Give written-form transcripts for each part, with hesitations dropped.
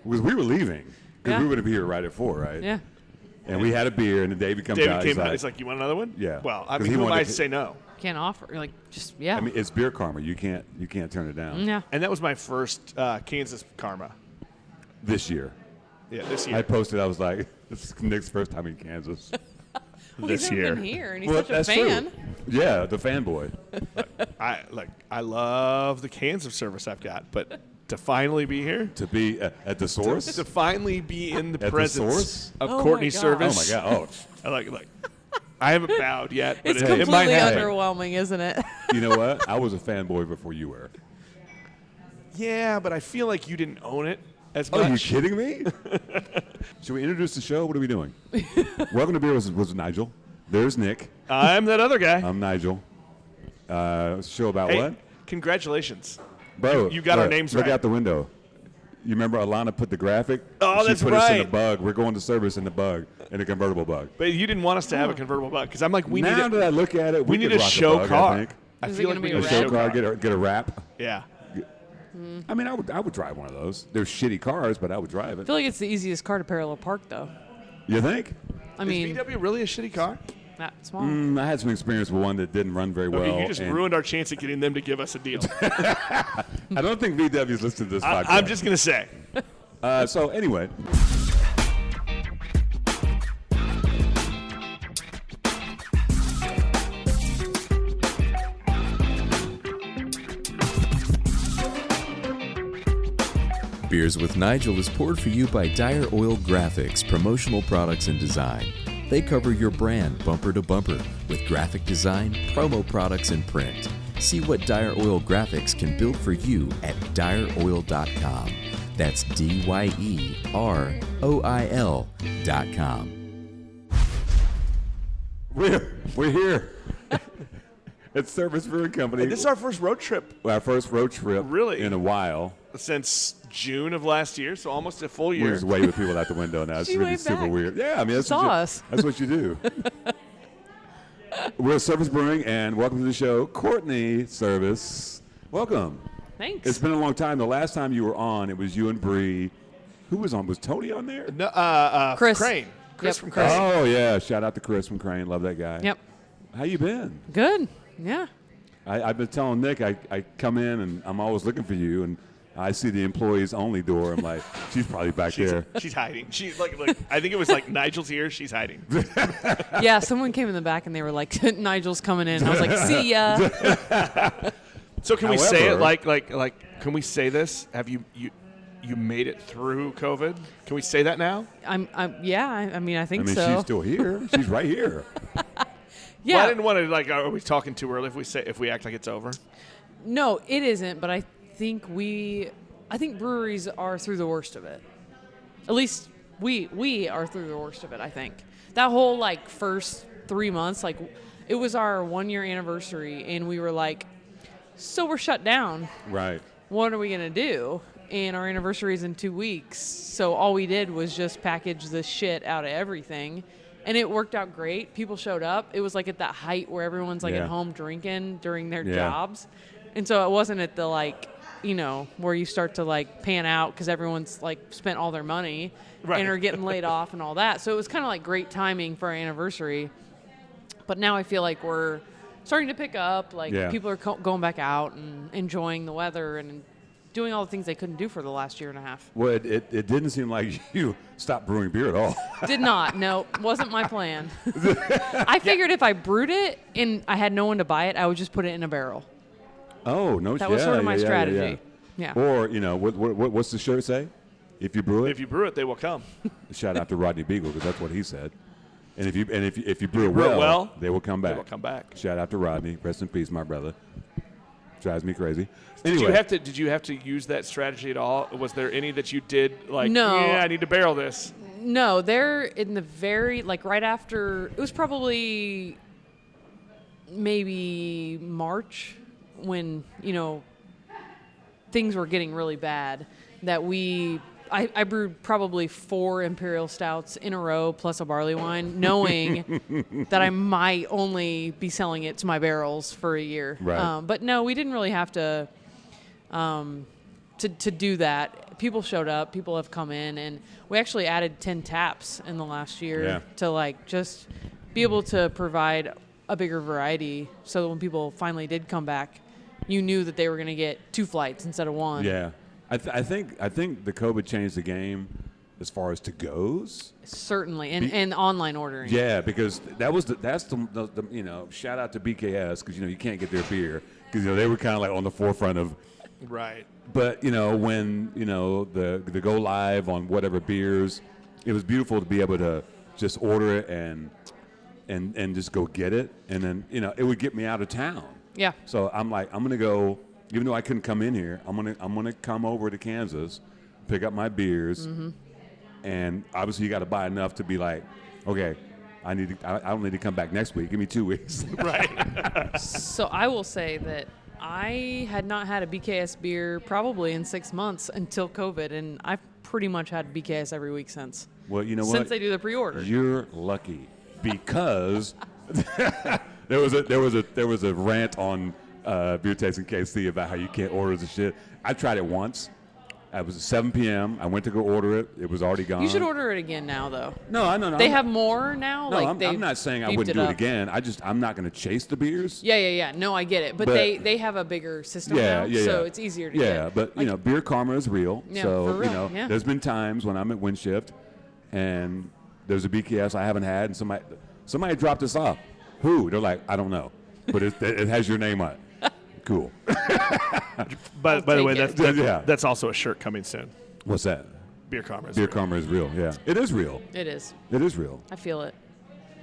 Because we were leaving. Because we were going to be here right at 4, right? Yeah. And we had a beer, and then David comes out. David came out. He's like, you want another one? Yeah. Well, I mean, who am I to say no? Can't offer. Like, just, yeah. I mean, it's beer karma. You can't turn it down. Yeah. And that was my first Kansas karma. This year. Yeah, this year. I posted, I was like, this is Nick's first time in Kansas. Well, this he's never year. been here, and he's such a fan. True. Yeah, the fanboy. I love the cans of service I've got, but to finally be here, To be at the source? to finally be in the At the presence source? of Oh Courtney my God. Servaes. Oh, my God. Oh, I like. I haven't bowed yet, but It's it might completely happen. underwhelming, isn't it? you know what? I was a fanboy before you were. Yeah, but I feel like you didn't own it as Oh, much. are you kidding me? Should we introduce the show? What are we doing? Welcome to Beer was Nigel. There's Nick. I'm that other guy. I'm Nigel. Show about Hey, what? Congratulations. Bro, you got our look, names Look right. out the window. You remember Alana put the graphic? Oh, she that's put us in the right. bug. We're going to service in the bug, in a convertible bug. But you didn't want us to have a convertible bug because I'm like, we now need that I look at it, we need could a rock show bug, car. I think. I Is it feel like gonna we be need A a show show car, car. get a wrap. Yeah. I mean, I would drive one of those. They're shitty cars, but I would drive I it. feel like it's the easiest car to parallel park, though. You think? I mean, Is VW really a shitty car? not small. I had some experience with one that didn't run very well. Okay, you just and ruined our chance at getting them to give us a deal. I don't think VW's listened to this podcast. I'm just going to say. So anyway. Beers with Nigel is poured for you by Dire Oil Graphics, promotional products and design. They cover your brand bumper to bumper with graphic design, promo products, and print. See what Dire Oil Graphics can build for you at direoil.com. That's DYEROIL.com. We're here. It's Servaes Brewing Company. This is our first road trip Our first road trip Really? in a while. since June of last year, so almost a full We're year. just waving people out the window now. It's She really waved super back. weird. Yeah, I mean, that's, Saw what you, us. that's what you do. We're Servaes Brewing, and welcome to the show, Courtney Servaes. Welcome. Thanks. It's been a long time. The last time you were on, it was you and Bree. Who was on? Was Tony on there? No, Chris. Crane. Chris Yep, from Chris. Crane. Oh, yeah. Shout out to Chris from Crane. Love that guy. Yep. How you been? Good. Yeah. I've been telling Nick I come in and I'm always looking for you, and I see the employees only door. I'm like, she's probably back there. She's hiding. She's like, I think it was like Nigel's here. She's hiding. Yeah, someone came in the back and they were like, Nigel's coming in. I was like, see ya. So can we say it However- like? Can we say this? Have you made it through COVID? Can we say that now? I mean, I think I mean, so. she's still here. She's right here. Yeah. Well, I didn't want to are we talking too early if we act like it's over? No, it isn't, but I think breweries are through the worst of it. At least we are through the worst of it, I think. That whole first 3 months, it was our 1 year anniversary and we were like, so we're shut down. Right. What are we going to do? And our anniversary is in 2 weeks. So all we did was just package the shit out of everything. And it worked out great. People showed up. It was at that height where everyone's Yeah. at home drinking during their Yeah. jobs. And so it wasn't at the where you start to pan out because everyone's spent all their money Right. and are getting laid off and all that. So it was kind of great timing for our anniversary. But now I feel like we're starting to pick up. Yeah. People are going back out and enjoying the weather and doing all the things they couldn't do for the last year and a half. Well, it didn't seem like you stopped brewing beer at all. Did not. No, wasn't my plan. I figured if I brewed it and I had no one to buy it, I would just put it in a barrel. Oh, no. That was sort of my strategy. Yeah. Yeah. Or, what's the shirt say? If you brew it, If you brew it, they will come. shout out to Rodney Beagle because that's what he said. And if you brew it brew it well, well, they will come back. They will come back. Shout out to Rodney. Rest in peace, my brother. Drives me crazy. Did Anyway, you have to use that strategy at all? Was there any that you did No. yeah, I need to barrel this? No, they're in the very, right after, it was probably maybe March when, things were getting really bad that I brewed probably 4 Imperial Stouts in a row plus a barley wine, knowing that I might only be selling it to my barrels for a year. Right. But no, we didn't really have to to do that. People showed up. People have come in, and we actually added 10 taps in the last year to like just be able to provide a bigger variety. So that when people finally did come back, you knew that they were going to get 2 flights instead of 1. Yeah, I think the COVID changed the game as far as to-goes. Certainly, and online ordering. Yeah, because that's the shout out to BKS because you can't get their beer because they were kind of like on the forefront of. Right. But when the go live on whatever beers, it was beautiful to be able to just order it and just go get it, and then it would get me out of town. Yeah. So I'm like, I'm gonna go, even though I couldn't come in here, I'm gonna come over to Kansas, pick up my beers, and obviously you got to buy enough to be like, okay, I don't need to come back next week. Give me 2 weeks. Right. So I will say that I had not had a BKS beer probably in 6 months until COVID, and I've pretty much had BKS every week since. Well, you know what? Since they do the pre-order. You're lucky because there was a rant on Beer Tasting KC about how you can't order the shit. I tried it once. It was 7 p.m. I went to go order it. It was already gone. You should order it again now, though. No. They have more now. No, like I'm not saying I wouldn't do it again. I'm not going to chase the beers. Yeah. No, I get it. But they have a bigger system now, so it's easier to get. Yeah, but Beer Karma is real. Yeah, so for real, yeah. There's been times when I'm at Windshift and there's a BKS I haven't had, and somebody dropped this off. Who? They're like, I don't know, but it has your name on it. Cool. By the way, Yeah. that's also a shirt coming soon. What's that? Beer Karma. Beer Karma is real. Yeah, it is real. It is. It is real. I feel it.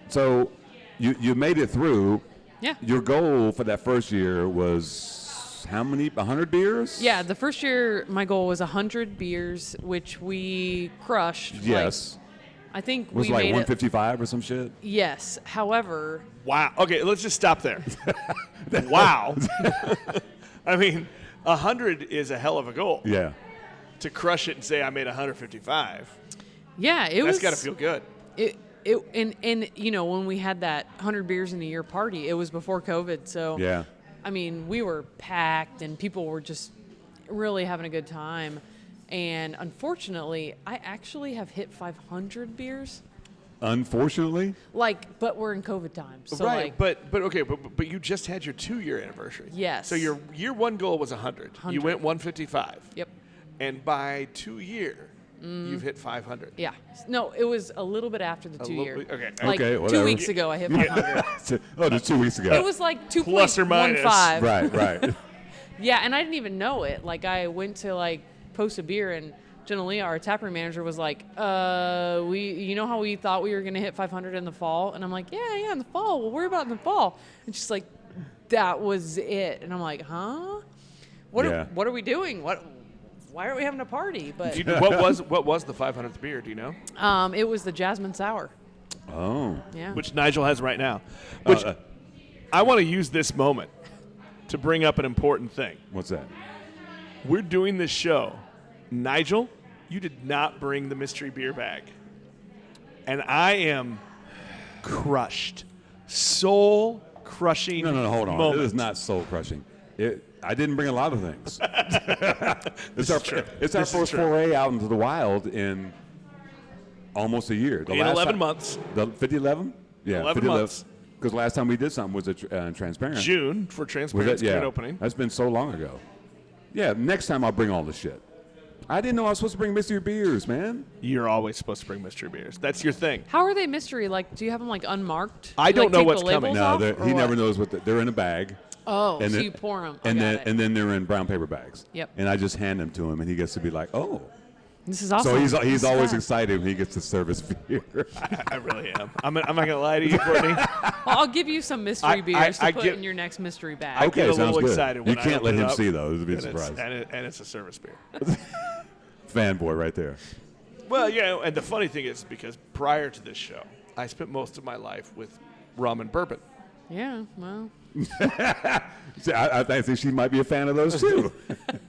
So you made it through. Yeah. Your goal for that first year was how many? 100 beers? Yeah, the first year my goal was 100 beers, which we crushed. Yes. I think It was we like made 155 or some shit. it. Yes. However, Wow. Okay, let's just stop there. Wow. I mean, 100 is a hell of a goal. Yeah. To crush it and say I made 155. yeah, it was. That's got to feel good. And when we had that 100 beers in a year party, it was before COVID. So Yeah. I mean, we were packed and people were just really having a good time. And unfortunately, I actually have hit 500 beers. Unfortunately. But we're in COVID times. So Right, but you just had your 2-year anniversary. Yes. So your year 1 goal was 100. You 100. went 155. Yep. And by 2 year, you've hit 500. Yeah. No, it was a little bit after the A 2 little year. bit- okay. Like Okay, 2 whatever. weeks ago, I hit 500. Just 2 weeks ago. It was like 2.15. Plus or minus. Right. Yeah, and I didn't even know it. Like, I went to post a beer, and Jenna Lee, our taproom manager, was like, how we thought we were going to hit 500 in the fall? And I'm like, yeah, in the fall. We'll worry about it in the fall. And she's like, that was it. And I'm like, huh? What are we doing? Why aren't we having a party? But what was the 500th beer? Do you know? it was the Jasmine Sour. Oh. Yeah. Which Nigel has right now. Which I want to use this moment to bring up an important thing. What's that? We're doing this show. Nigel, you did not bring the mystery beer bag. And I am crushed. Soul crushing. No, hold on. Moment. It is not soul crushing. I didn't bring a lot of things. It's our first foray out into the wild in almost a year. In 11 months. The 50-11? Yeah, 11 months. Because last time we did something was Transparent. June for Transparent's grand opening. That's been so long ago. Yeah, next time I'll bring all the shit. I didn't know I was supposed to bring mystery beers, man. You're always supposed to bring mystery beers. That's your thing. How are they mystery? Do you have them unmarked? I don't know take what's the labels coming. No, off, he or never what? knows they're in a bag. Oh, And so then- you pour them. And then they're in brown paper bags. Yep. And I just hand them to him, and he gets to be like, oh. This is awesome. So he's This is always fun. excited when he gets to serve his beer. I really am. I'm not going to lie to you, Courtney. Well, I'll give you some mystery beers to put in your next mystery bag. I get a sounds little good. excited You when I can't let open him it up, see, though. It would be a and surprise. and it's a service beer. Fanboy right there. Well, and the funny thing is because prior to this show, I spent most of my life with Rum and Bourbon. Yeah, well. See, I think she might be a fan of those, too.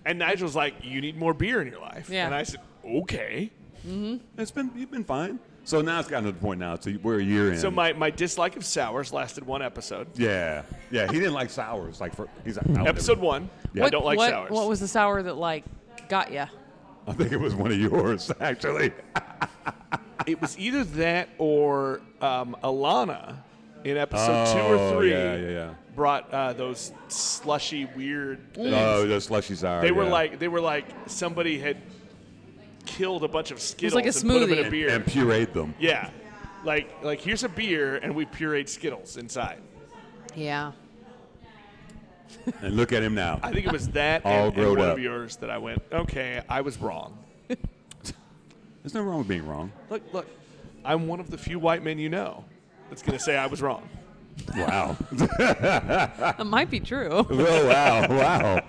And Nigel's like, you need more beer in your life. Yeah. And I said, okay. You've been fine. So now it's gotten to the point now. So we're a year in. So my dislike of sours lasted one episode. Yeah. He didn't like sours. He's like, I don't Episode give a- 1, Yeah. I don't like sours. What was the sour that got ya. I think it was one of yours, actually. It was either that or Alana in episode 2 or 3 Yeah. brought those slushy weird things. Oh, the slushy sour. They were like somebody had killed a bunch of Skittles like a and put them in smoothie. a beer. and pureed them. Yeah. Like here's a beer and we pureed Skittles inside. Yeah. And look at him now. I think it was that All and grown one up. of yours that I went, okay, I was wrong. There's nothing wrong with being wrong. Look, I'm one of the few white men you know that's going to say I was wrong. Wow. That might be true. Oh, wow.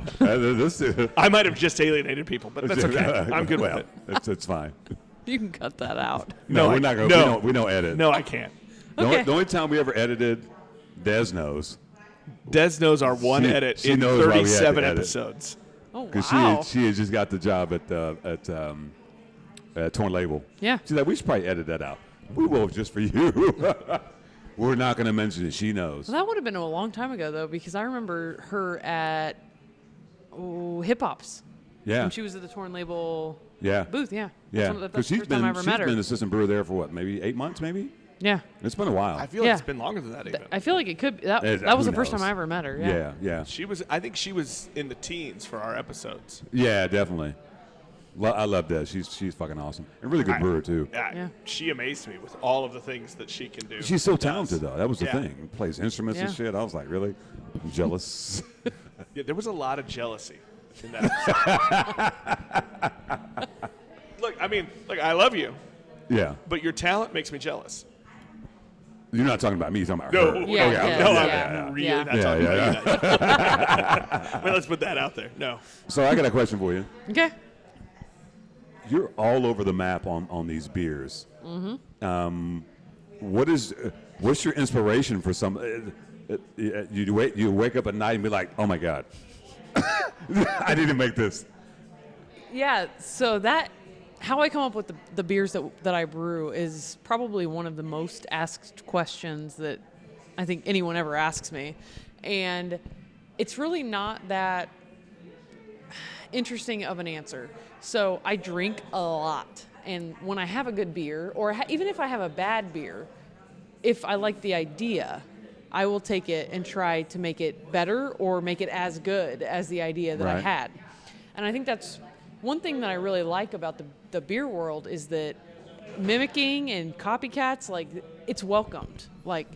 I might have just alienated people, but that's okay. I'm good with it. It's fine. You can cut that out. No, No, we're not going no. to. We don't edit. No, I can't. Okay. The only time we ever edited, Des knows. Des knows our one edit she in knows why we had to 37 edit. episodes. Oh, Because wow. she had just got the job at Torn Label. Yeah. She's like, we should probably edit that out. We will just for you. We're not going to mention it. She knows. Well, that would have been a long time ago, though, because I remember her at Hip Hops. Yeah. When she was at the Torn Label Yeah. booth, yeah. Yeah. That's Because the first time I ever met her. been assistant brewer there for what, maybe 8 months, maybe? Yeah. It's been a while. I feel like Yeah. it's been longer than that even. I feel like it could. That Who was the first knows? time I ever met her. Yeah. Yeah. I think she was in the teens for our episodes. Yeah, definitely. I love that. She's fucking awesome. And really good brewer, too. Yeah. She amazed me with all of the things that she can do. She's so and does. talented, though. That was the Yeah. thing. Plays instruments and Yeah. shit. I was like, really? I'm jealous. Yeah, there was a lot of jealousy in that episode. Look, I love you, Yeah. but your talent makes me jealous. You're not talking about me. You're talking about No, her. Yeah, Okay, yeah, no, yeah. I'm really Yeah. not Yeah, talking yeah, about you. Well, let's put that out there. No. So I got a question for you. Okay. You're all over the map on these beers. Mm-hmm. What's your inspiration for some? You wake up at night and be like, oh my god, I need to make this. Yeah. So how I come up with the beers that I brew is probably one of the most asked questions that I think anyone ever asks me. And it's really not that interesting of an answer. So I drink a lot. And when I have a good beer, or even if I have a bad beer, if I like the idea, I will take it and try to make it better or make it as good as the idea that I Right. had. And I think that's one thing that I really like about the beer world is that mimicking and copycats, like, it's welcomed. Like,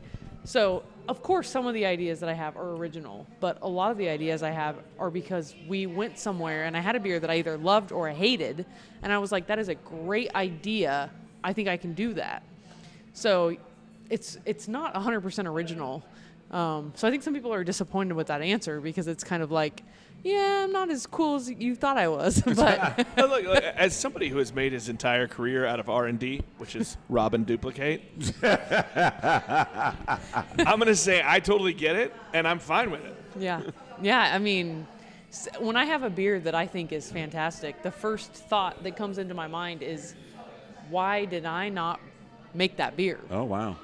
so of course some of the ideas that I have are original, but a lot of the ideas I have are because we went somewhere and I had a beer that I either loved or I hated, and I was like, that is a great idea. I think I can do that. So it's not 100% original. So I think some people are disappointed with that answer because it's kind of like, yeah, I'm not as cool as you thought I was. But Look, as somebody who has made his entire career out of R&D, which is rob and duplicate, I'm going to say I totally get it, and I'm fine with it. yeah. I mean, when I have a beer that I think is fantastic, the first thought that comes into my mind is, why did I not make that beer? Oh wow.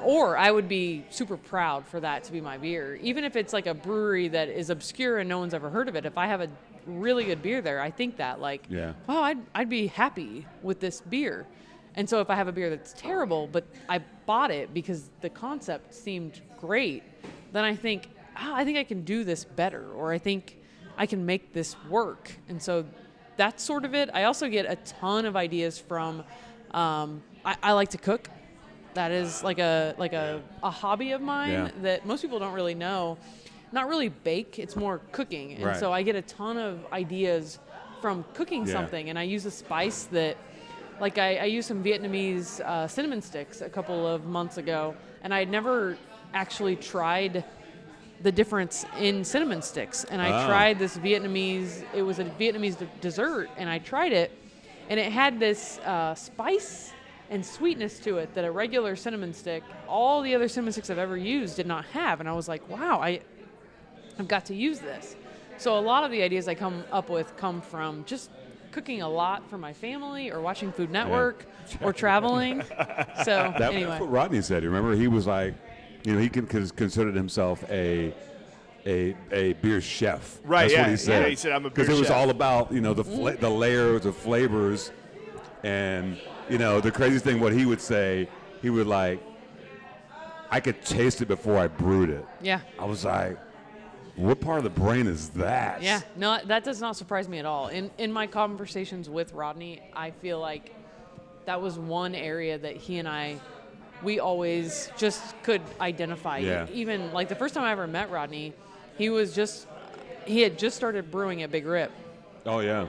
Or I would be super proud for that to be my beer. Even if it's like a brewery that is obscure and no one's ever heard of it, if I have a really good beer there, I think that, like, Yeah. wow, I'd be happy with this beer. And so if I have a beer that's terrible, but I bought it because the concept seemed great, then I think I can do this better, or I think I can make this work. And so that's sort of it. I also get a ton of ideas from, I like to cook. That is like a hobby of mine Yeah. that most people don't really know. Not really bake, it's more cooking. And Right. so I get a ton of ideas from cooking Yeah. something, and I use a spice that, like, I used some Vietnamese cinnamon sticks a couple of months ago, and I had never actually tried the difference in cinnamon sticks. And I tried this it was a Vietnamese dessert, and I tried it, and it had this spice and sweetness to it that a regular cinnamon stick, all the other cinnamon sticks I've ever used, did not have. And I was like, wow, I've got to use this. So a lot of the ideas I come up with come from just cooking a lot for my family, or watching Food Network, or traveling. So That's anyway, what Rodney said. Remember, he was like, he considered himself a a beer chef. Right, That's yeah, what he said. yeah, he said, "I'm a beer Because it was chef." all about, the layers of flavors. And, the craziest thing, what he would say, he would like, I could taste it before I brewed it. Yeah. I was like, what part of the brain is that? Yeah, no, that does not surprise me at all. In my conversations with Rodney, I feel like that was one area that he and we always just could identify. Yeah. Even like the first time I ever met Rodney, he had just started brewing at Big Rip. Oh, yeah.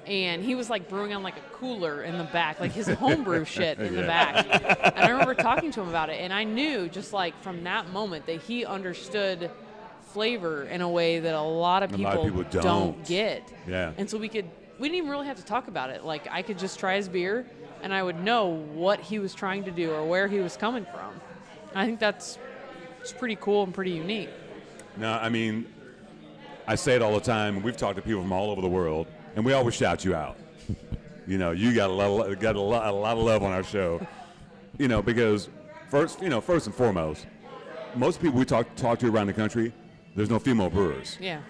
And he was like brewing on like a cooler in the back, like his homebrew shit in the back. And I remember talking to him about it, and I knew just like from that moment that he understood flavor in a way that a lot of people don't get. Yeah. And so we didn't even really have to talk about it. Like I could just try his beer, and I would know what he was trying to do or where he was coming from. I think it's pretty cool and pretty unique. No, I mean, I say it all the time. We've talked to people from all over the world, and we always shout you out. You got a lot of love on our show. Because first and foremost, most people we talk to around the country, there's no female brewers. Yeah.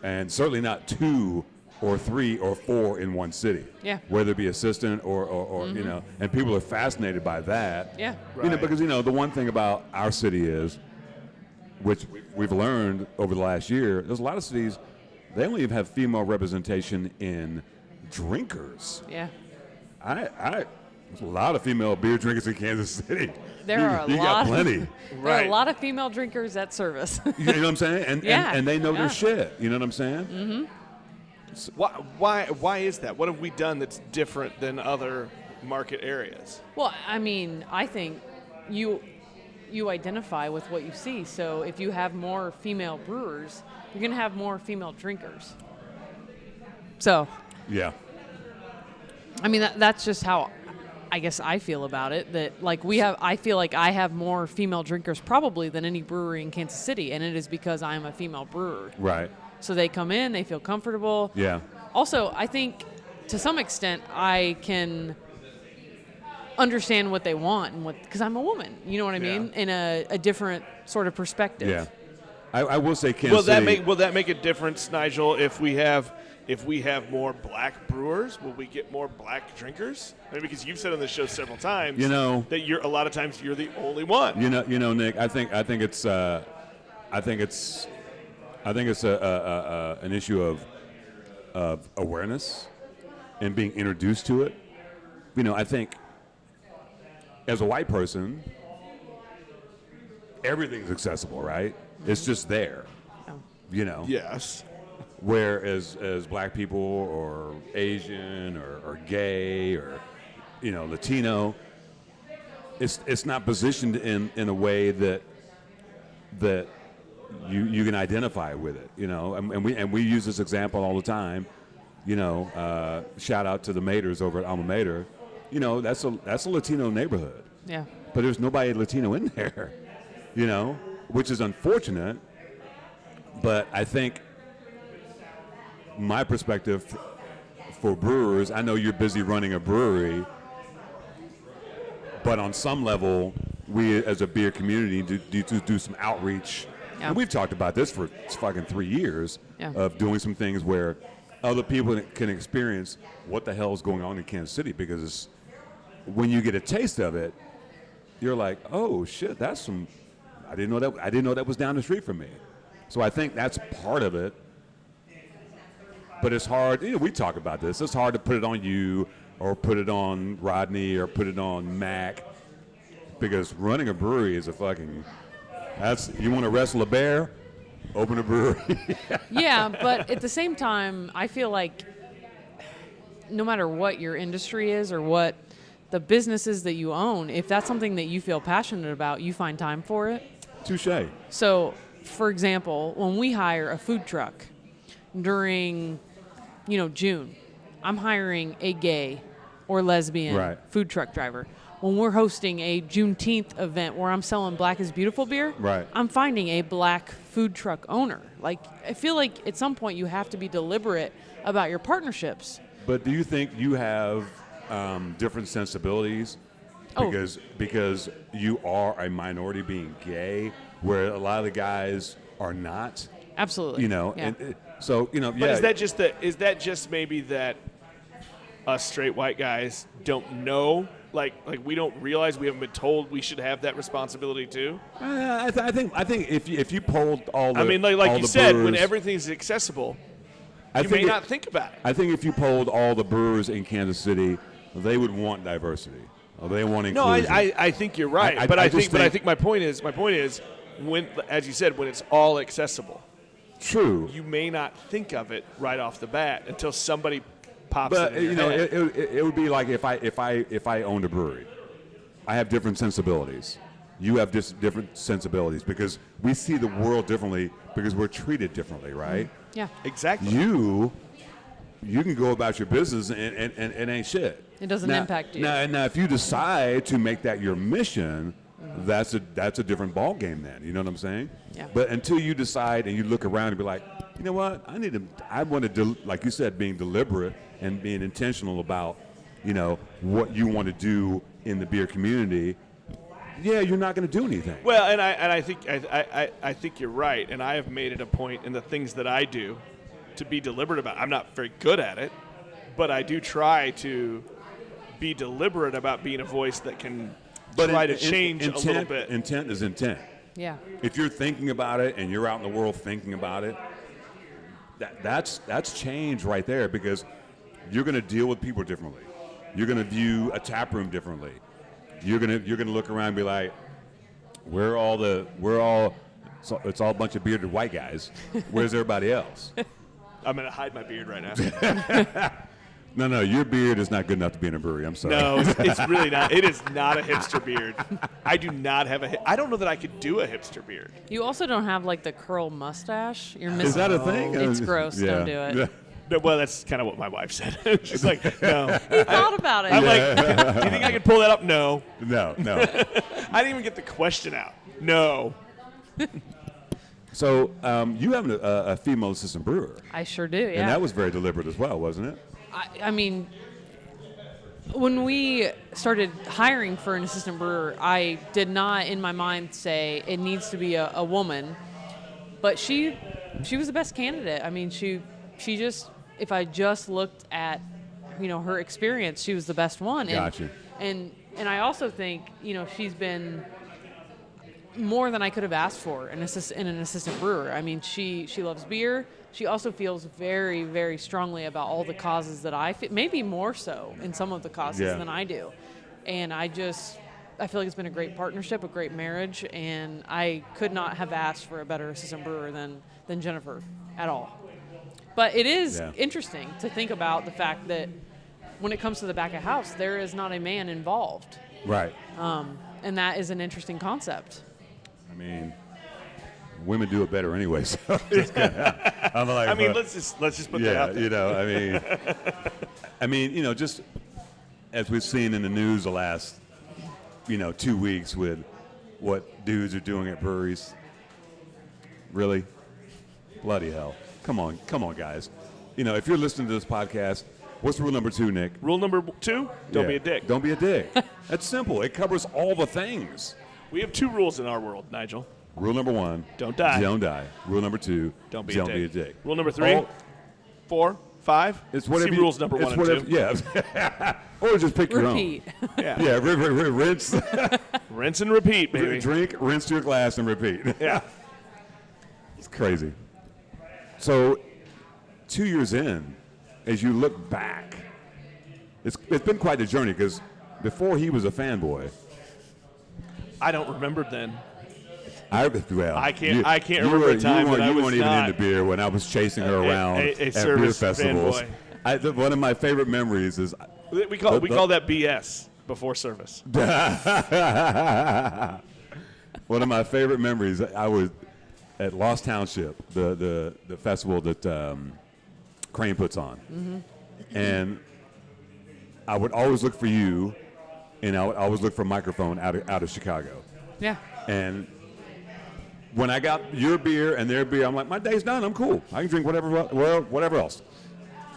And certainly not 2 or 3 or 4 in one city. Yeah. Whether it be assistant or and people are fascinated by that. Yeah. Right. Because the one thing about our city is, which we've learned over the last year, there's a lot of cities, they only even have female representation in drinkers. Yeah. There's a lot of female beer drinkers in Kansas City. There are a you lot. got plenty. There are a lot of female drinkers at Servaes. You know what I'm saying? And they know Yeah. their shit. You know what I'm saying? Mm-hmm. Why is that? What have we done that's different than other market areas? Well, I mean, I think you identify with what you see. So if you have more female brewers, you're going to have more female drinkers. So, Yeah. I mean, that's just how I guess I feel about it. That like I feel like I have more female drinkers probably than any brewery in Kansas City, and it is because I'm a female brewer. Right. So they come in, they feel comfortable. Yeah. Also, I think to some extent I can understand what they want and because I'm a woman. You know what I mean? In a different sort of perspective. Yeah. I will say Kansas City. Will that make a difference, Nigel, if we have more black brewers? Will we get more black drinkers? I mean, because you've said on this show several times that a lot of times you're the only one. Nick, I think it's an issue of awareness and being introduced to it. I think as a white person, everything's accessible, right? It's just there. Oh. Yes. Whereas as black people or Asian or gay or Latino, it's not positioned in a way that you can identify with it, and we use this example all the time. Shout out to the Maters over at Alma Mater. That's a Latino neighborhood. Yeah. But there's nobody Latino in there, which is unfortunate. But I think my perspective for brewers, I know you're busy running a brewery, but on some level, we as a beer community do some outreach. Yeah. And we've talked about this for fucking 3 years of doing some things where other people can experience what the hell is going on in Kansas City, because when you get a taste of it, you're like, oh shit, that's some. I didn't know that was down the street from me. So I think that's part of it. But it's hard. We talk about this. It's hard to put it on you or put it on Rodney or put it on Mac, because running a brewery is you want to wrestle a bear, open a brewery. Yeah, but at the same time, I feel like no matter what your industry is or what the businesses that you own, if that's something that you feel passionate about, you find time for it. Touché. So, for example, when we hire a food truck during, June, I'm hiring a gay or lesbian food truck driver. When we're hosting a Juneteenth event where I'm selling Black is Beautiful beer, I'm finding a black food truck owner. Like, I feel like at some point you have to be deliberate about your partnerships. But do you think you have different sensibilities because you are a minority being gay, where a lot of the guys are not? Absolutely. You know, Yeah. so you know, But yeah. is that just maybe that us straight white guys don't know? Like we don't realize we haven't been told we should have that responsibility too. I think if you polled all the, I mean, like all you the said, brewers, when everything's accessible, you may not think about it. I think if you polled all the brewers in Kansas City, they would want diversity. Or they want No, inclusion. I think you're right, I but I just think my point is when, as you said, when it's all accessible, True. you may not think of it right off the bat until somebody pops But it in your you know, head. it would be like if I owned a brewery. I have different sensibilities. You have different sensibilities because we see the world differently because we're treated differently, right? Yeah. Exactly. You can go about your business and it ain't shit. It doesn't impact you. Now, if you decide to make that your mission, that's a different ball game then. You know what I'm saying? Yeah. But until you decide and you look around and be like, you know what, I want to, like you said, being deliberate and being intentional about, you know, what you want to do in the beer community. Yeah, you're not going to do anything. Well, and I think you're right, and I have made it a point in the things that I do to be deliberate about. I'm not very good at it, but I do try to be deliberate about being a voice that can try to change a little bit. Intent is intent. Yeah. If you're thinking about it and you're out in the world thinking about it, that's change right there because you're going to deal with people differently. You're going to view a tap room differently. You're gonna look around and be like, it's all a bunch of bearded white guys. Where's everybody else? I'm going to hide my beard right now. No, your beard is not good enough to be in a brewery. I'm sorry. No, it's really not. It is not a hipster beard. I do not have I don't know that I could do a hipster beard. You also don't have like the curl mustache. You're missing. Is that a thing? It's gross. Yeah. Don't do it. Yeah. No, well, that's kind of what my wife said. She's like, no. He thought about it. I'm like, do you think I could pull that up? No. No. I didn't even get the question out. No. So you have a female assistant brewer. I sure do. Yeah. And that was very deliberate as well, wasn't it? I mean, when we started hiring for an assistant brewer, I did not in my mind say it needs to be a woman, but she was the best candidate. I mean, she just, if I just looked at, you know, her experience, she was the best one. Gotcha. And I also think, you know, she's been more than I could have asked for in an assistant brewer. I mean, she loves beer. She also feels very, very strongly about all the causes that I feel, maybe more so in some of the causes than I do. And I feel like it's been a great partnership, a great marriage, and I could not have asked for a better assistant brewer than Jennifer at all. But it is interesting to think about the fact that when it comes to the back of house, there is not a man involved. Right. And that is an interesting concept. I mean, women do it better anyway. So it's kinda, I'm like, I mean, let's just put that out there. you know, I mean, you know, just as we've seen in the news the last, 2 weeks with what dudes are doing at breweries. Really? Bloody hell. Come on, guys. If you're listening to this podcast, what's rule number 2, Nick? Rule number 2, don't be a dick. Don't be a dick. That's simple. It covers all the things. We have 2 rules in our world, Nigel. Rule number 1, don't die. Don't die. Rule number 2, don't be a dick. Rule number 3, 4, 5. It's whatever. See rules number 1 and 2. Yeah. Or just pick your own. Repeat. Yeah. Rinse. Rinse and repeat, baby. Drink, rinse your glass, and repeat. Yeah. It's crazy. So, 2 years in, as you look back, it's been quite a journey because before he was a fanboy. I don't remember then. I can't remember a time when I was You weren't even not into beer when I was chasing her around a at beer Servaes festivals. fanboy. One of my favorite memories is we call that BS before service. One of my favorite memories. I was at Lost Township, the festival that Crane puts on, and I would always look for you, and I would always look for a microphone out of Chicago. Yeah. And when I got your beer and their beer, I'm like, my day's done. I'm cool. I can drink whatever else.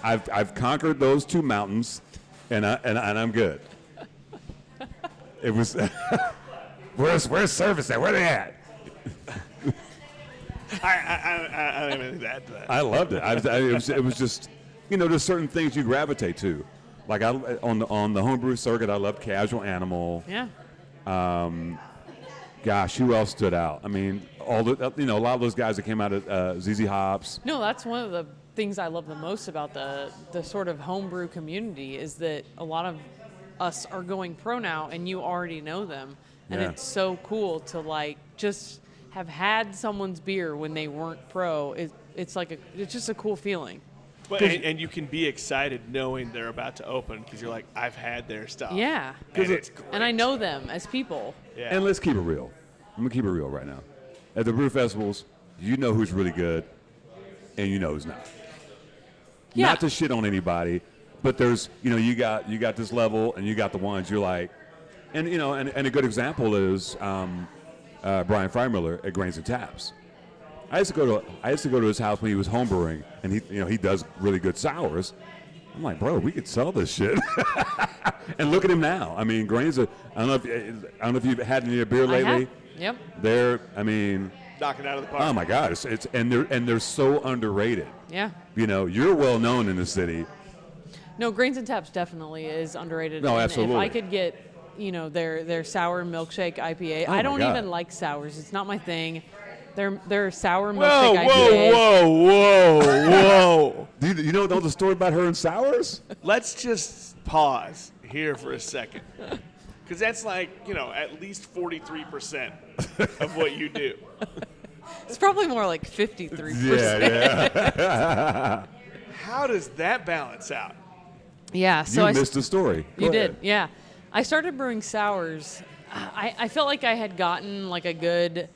I've conquered those 2 mountains, and I'm good. It was where's Servaes at? Where they at? I don't have anything to add to that. I loved it. It was just, there's certain things you gravitate to. Like on the homebrew circuit, I loved Casual Animal. Yeah. Gosh, who else stood out? I mean, a lot of those guys that came out of ZZ Hops. No, that's one of the things I love the most about the sort of homebrew community is that a lot of us are going pro now, and you already know them, and Yeah. it's so cool to like just have had someone's beer when they weren't pro. It's just a cool feeling. But, and you can be excited knowing they're about to open because you're like, I've had their stuff. Yeah, And it's great. and I know them as people. Yeah. And let's keep it real. I'm going to keep it real right now. At the brew festivals, you know who's really good, and you know who's not. Yeah. Not to shit on anybody, but there's, you got this level, and you got the ones you're like, and a good example is Brian Freimiller at Grains and Taps. I used to go to his house when he was homebrewing, and he does really good sours. I'm like, bro, we could sell this shit. And look at him now. I mean, Grains. I don't know if you've had any beer lately. I have. Yep. They're, Knocking out of the park. oh my God, it's they're so underrated. Yeah. You're well known in the city. No, Grains and Taps definitely is underrated. No, And absolutely. If I could get, their sour milkshake IPA. Oh I my don't God. even like sours. It's not my thing. Their sour Whoa, milkshake IPAs. whoa. Do you know the story about her and sours? Let's just pause here for a second. Because that's like, at least 43% of what you do. It's probably more like 53%. Yeah. How does that balance out? Yeah. So You I missed the story. Go You ahead. did, yeah. I started brewing sours. I felt like I had gotten like a good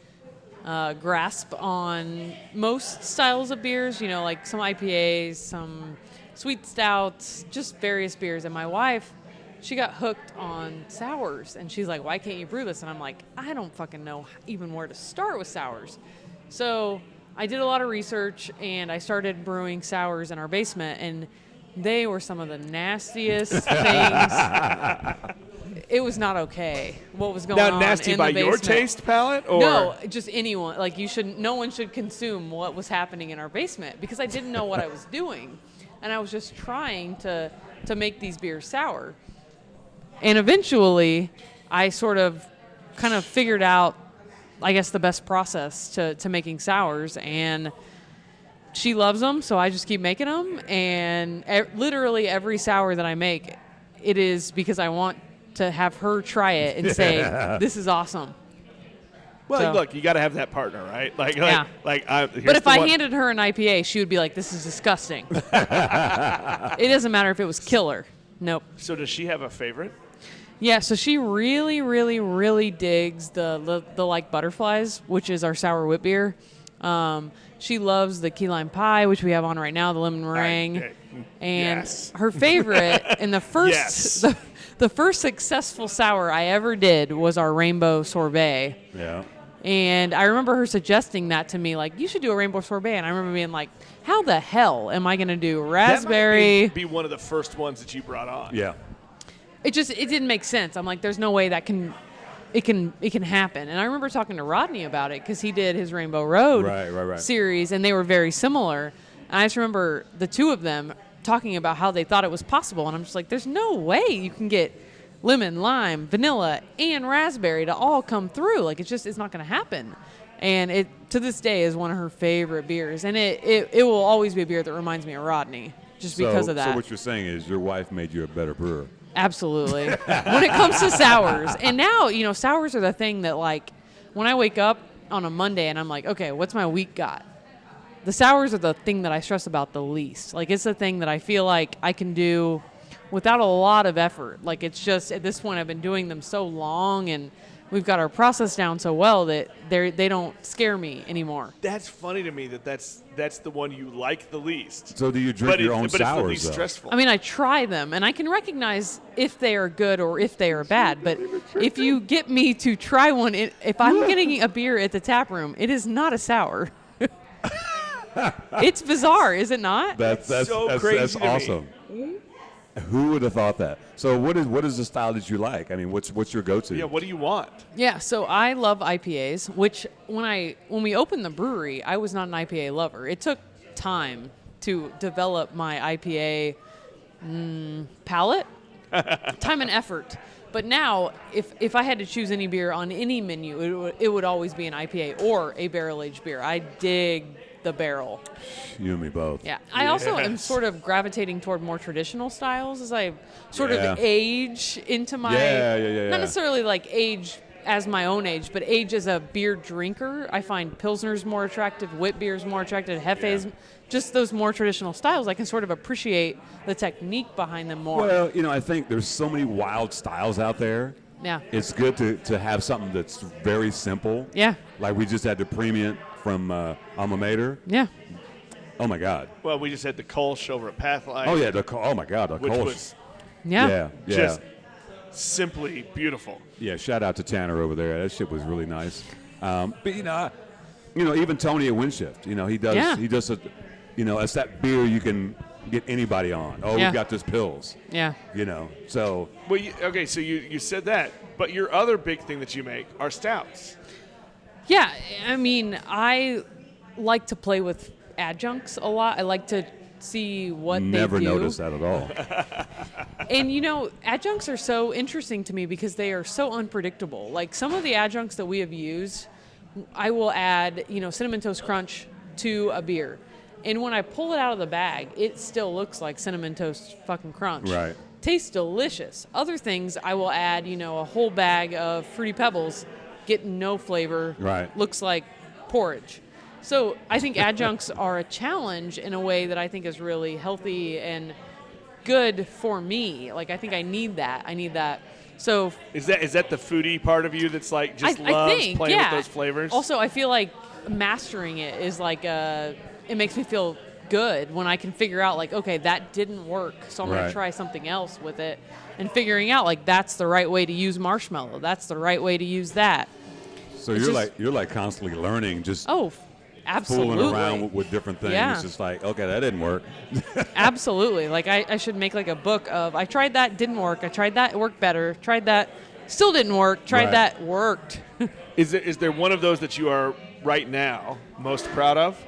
grasp on most styles of beers, like some IPAs, some sweet stouts, just various beers. And my wife, she got hooked on sours, and she's like, why can't you brew this? And I'm like, I don't fucking know even where to start with sours. So I did a lot of research, and I started brewing sours in our basement, and they were some of the nastiest things. It was not okay what was going on Now, nasty in by the your basement. taste palette? Or? No, just anyone. Like no one should consume what was happening in our basement because I didn't know what I was doing. And I was just trying to make these beers sour. And eventually I sort of kind of figured out, I guess, the best process to making sours, and she loves them, so I just keep making them. And literally every sour that I make, it is because I want to have her try it and say, this is awesome. Well, So- look, you got to have that partner, right? Yeah. But But if I handed her an IPA, she would be like, this is disgusting. It doesn't matter if it was killer. Nope. So does she have a favorite? Yeah, so she really, really, really digs the like butterflies, which is our sour wit beer. She loves the key lime pie, which we have on right now, the lemon meringue. Okay. And Yes. her favorite, and the first Yes. the first successful sour I ever did was our rainbow sorbet. Yeah. And I remember her suggesting that to me, like, you should do a rainbow sorbet. And I remember being like, how the hell am I going to do raspberry? That might be one of the first ones that you brought on. Yeah. It didn't make sense. I'm like, there's no way that can happen. And I remember talking to Rodney about it because he did his Rainbow Road Right. series, and they were very similar. And I just remember the two of them talking about how they thought it was possible. And I'm just like, there's no way you can get lemon, lime, vanilla, and raspberry to all come through. Like, it's not going to happen. And it, to this day, is one of her favorite beers. And it will always be a beer that reminds me of Rodney just because of that. So what you're saying is your wife made you a better brewer. Absolutely. When it comes to sours. And now, sours are the thing that, like, when I wake up on a Monday and I'm like, okay, what's my week got? The sours are the thing that I stress about the least. Like, it's the thing that I feel like I can do without a lot of effort. Like, it's just, at this point, I've been doing them so long, and we've got our process down so well that they don't scare me anymore. That's funny to me that's the one you like the least. So do you drink your own but it's the sours, least though? stressful. I mean, I try them, and I can recognize if they are good or if they are bad. But if you get me to try one, if I'm getting a beer at the tap room, it is not a sour. It's bizarre, is it not? so crazy That's to me. awesome. Who would have thought that? So what is the style that you like? I mean, what's your go-to? Yeah, what do you want? Yeah, so I love IPAs, which when we opened the brewery, I was not an IPA lover. It took time to develop my IPA palate, time and effort. But now, if I had to choose any beer on any menu, it would always be an IPA or a barrel-aged beer. I dig the barrel. You and me both. Yeah. I also am Yes. sort of gravitating toward more traditional styles as I sort of age into my Yeah. not necessarily like age as my own age, but age as a beer drinker. I find Pilsner's more attractive, wit beer's more attractive, Hefe's, just those more traditional styles. I can sort of appreciate the technique behind them more. Well, I think there's so many wild styles out there. Yeah. It's good to have something that's very simple. Yeah. Like we just had the Premium from Alma Mater. Yeah. Oh my God. Well, we just had the Kolsch over at Pathlight. Oh yeah. Oh my God. The which Kolsch. was Yeah. Yeah. just simply beautiful. Yeah, shout out to Tanner over there. That shit was really nice. But even Tony at Windshift, he does. Yeah. He does. It's that beer you can get anybody on. Oh, Yeah. we got this pills. Yeah. So Well, okay, so you said that, but your other big thing that you make are stouts. Yeah, I mean, I like to play with adjuncts a lot. I like to see what never they do. noticed that at all. And adjuncts are so interesting to me because they are so unpredictable. Like some of the adjuncts that we have used, I will add, Cinnamon Toast Crunch to a beer. And when I pull it out of the bag, it still looks like Cinnamon Toast fucking Crunch. Right. Tastes delicious. Other things, I will add, a whole bag of Fruity Pebbles, get no flavor. Right. Looks like porridge. So I think adjuncts are a challenge in a way that I think is really healthy and good for me. Like I think I need that. So Is that the foodie part of you that's like just I loves think, playing yeah. with those flavors? Also, I feel like mastering it is like it makes me feel good when I can figure out like, okay, that didn't work, so I'm Right. gonna try something else with it, and figuring out like that's the right way to use marshmallow, that's the right way to use that. So It's you're like constantly learning, just Oh, absolutely. fooling around with different things. Yeah. It's just like, okay, that didn't work. Absolutely. Like I should make like a book of I tried that, didn't work. I tried that, it worked better. Tried that, still didn't work. Tried Right. that, worked. Is there one of those that you are right now most proud of?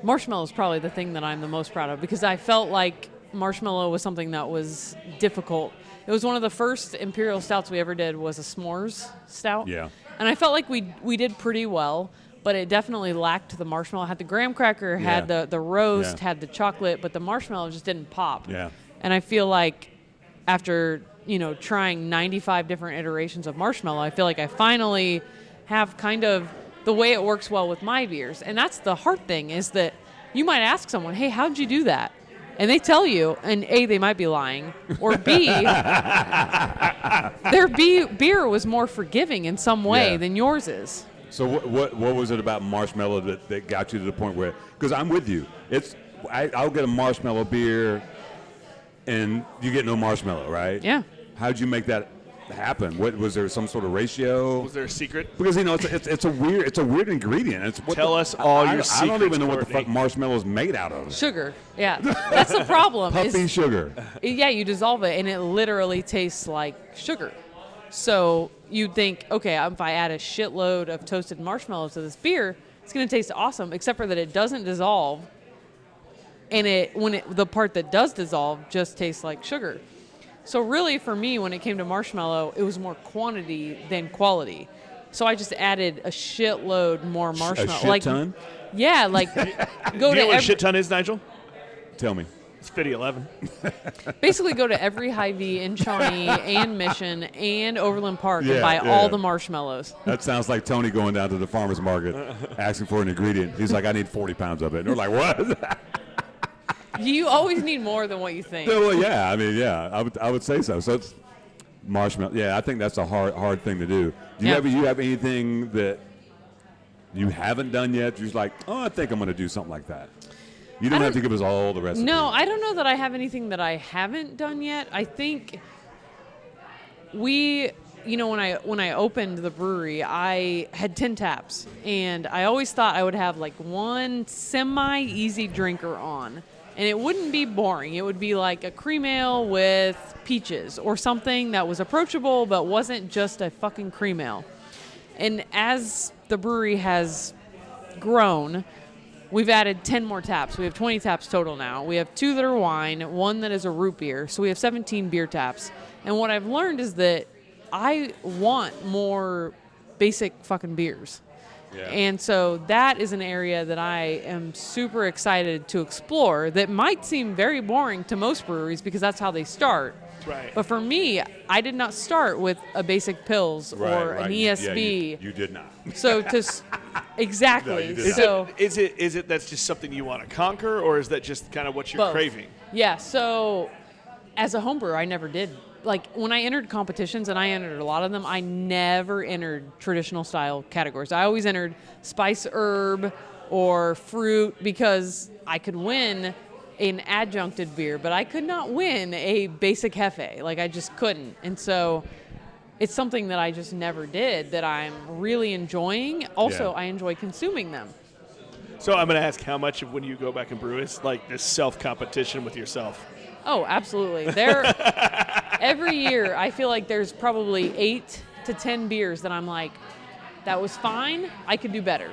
Marshmallow is probably the thing that I'm the most proud of because I felt like marshmallow was something that was difficult. It was one of the first imperial stouts we ever did was a s'mores stout. Yeah. And I felt like we did pretty well, but it definitely lacked the marshmallow. It had the graham cracker, had Yeah. the roast, Yeah. had the chocolate, but the marshmallow just didn't pop. Yeah. And I feel like after, trying 95 different iterations of marshmallow, I feel like I finally have kind of the way it works well with my beers. And that's the hard thing is that you might ask someone, hey, how'd you do that? And they tell you, and A, they might be lying, or B, their beer was more forgiving in some way Yeah. than yours is. So what was it about marshmallow that got you to the point where? Because I'm with you. I'll get a marshmallow beer, and you get no marshmallow, right? Yeah. How'd you make that happen? What was there some sort of ratio? Was there a secret? Because it's a weird ingredient. It's Tell us all your I don't secrets, even know what the fuck Courtney. marshmallow's made out of. Sugar. Yeah. That's the problem. Puffy is- sugar. Yeah, you dissolve it, and it literally tastes like sugar. So you'd think, okay, if I add a shitload of toasted marshmallows to this beer, it's going to taste awesome, except for that it doesn't dissolve, and the part that does dissolve just tastes like sugar. So really, for me, when it came to marshmallow, it was more quantity than quality. So I just added a shitload more marshmallow. A shit ton? Yeah, like go Do you to know what a every, shit ton is, Nigel? Tell me. It's 5011. basically go to every Hy-Vee in Shawnee and Mission and Overland Park and Yeah, buy yeah. all the marshmallows. That sounds like Tony going down to the farmer's market asking for an ingredient. He's like, I need 40 pounds of it. And they're like, what? You always need more than what you think. Yeah, well, yeah. I mean, yeah. I would say so. So it's marshmallow. Yeah, I think that's a hard thing to do. Do you Yeah. have anything that you haven't done yet? You're just like, oh, I think I'm going to do something like that. You don't have to give us all the recipe. No, I don't know that I have anything that I haven't done yet. I think when I opened the brewery, I had 10 taps, and I always thought I would have like one semi-easy drinker on. And it wouldn't be boring. It would be like a cream ale with peaches or something that was approachable but wasn't just a fucking cream ale. And as the brewery has grown, we've added 10 more taps. We have 20 taps total now. We have 2 that are wine, 1 that is a root beer. So we have 17 beer taps. And what I've learned is that I want more basic fucking beers. Yeah. And so that is an area that I am super excited to explore that might seem very boring to most breweries because that's how they start. Right. But for me, I did not start with a basic Pils or an ESB. Yeah, you did not. So exactly. No, you did not. So Is it that's just something you want to conquer, or is that just kind of what you're both. craving? Yeah. So as a home brewer, I never did. Like when I entered competitions, and I entered a lot of them, I never entered traditional style categories. I always entered spice herb or fruit because I could win an adjuncted beer, but I could not win a basic Hefe. Like I just couldn't. And so it's something that I just never did that I'm really enjoying. Also, Yeah. I enjoy consuming them. So I'm going to ask how much of when you go back and brew is like this self-competition with yourself. Oh, absolutely. Every year, I feel like there's probably 8 to 10 beers that I'm like, that was fine. I could do better.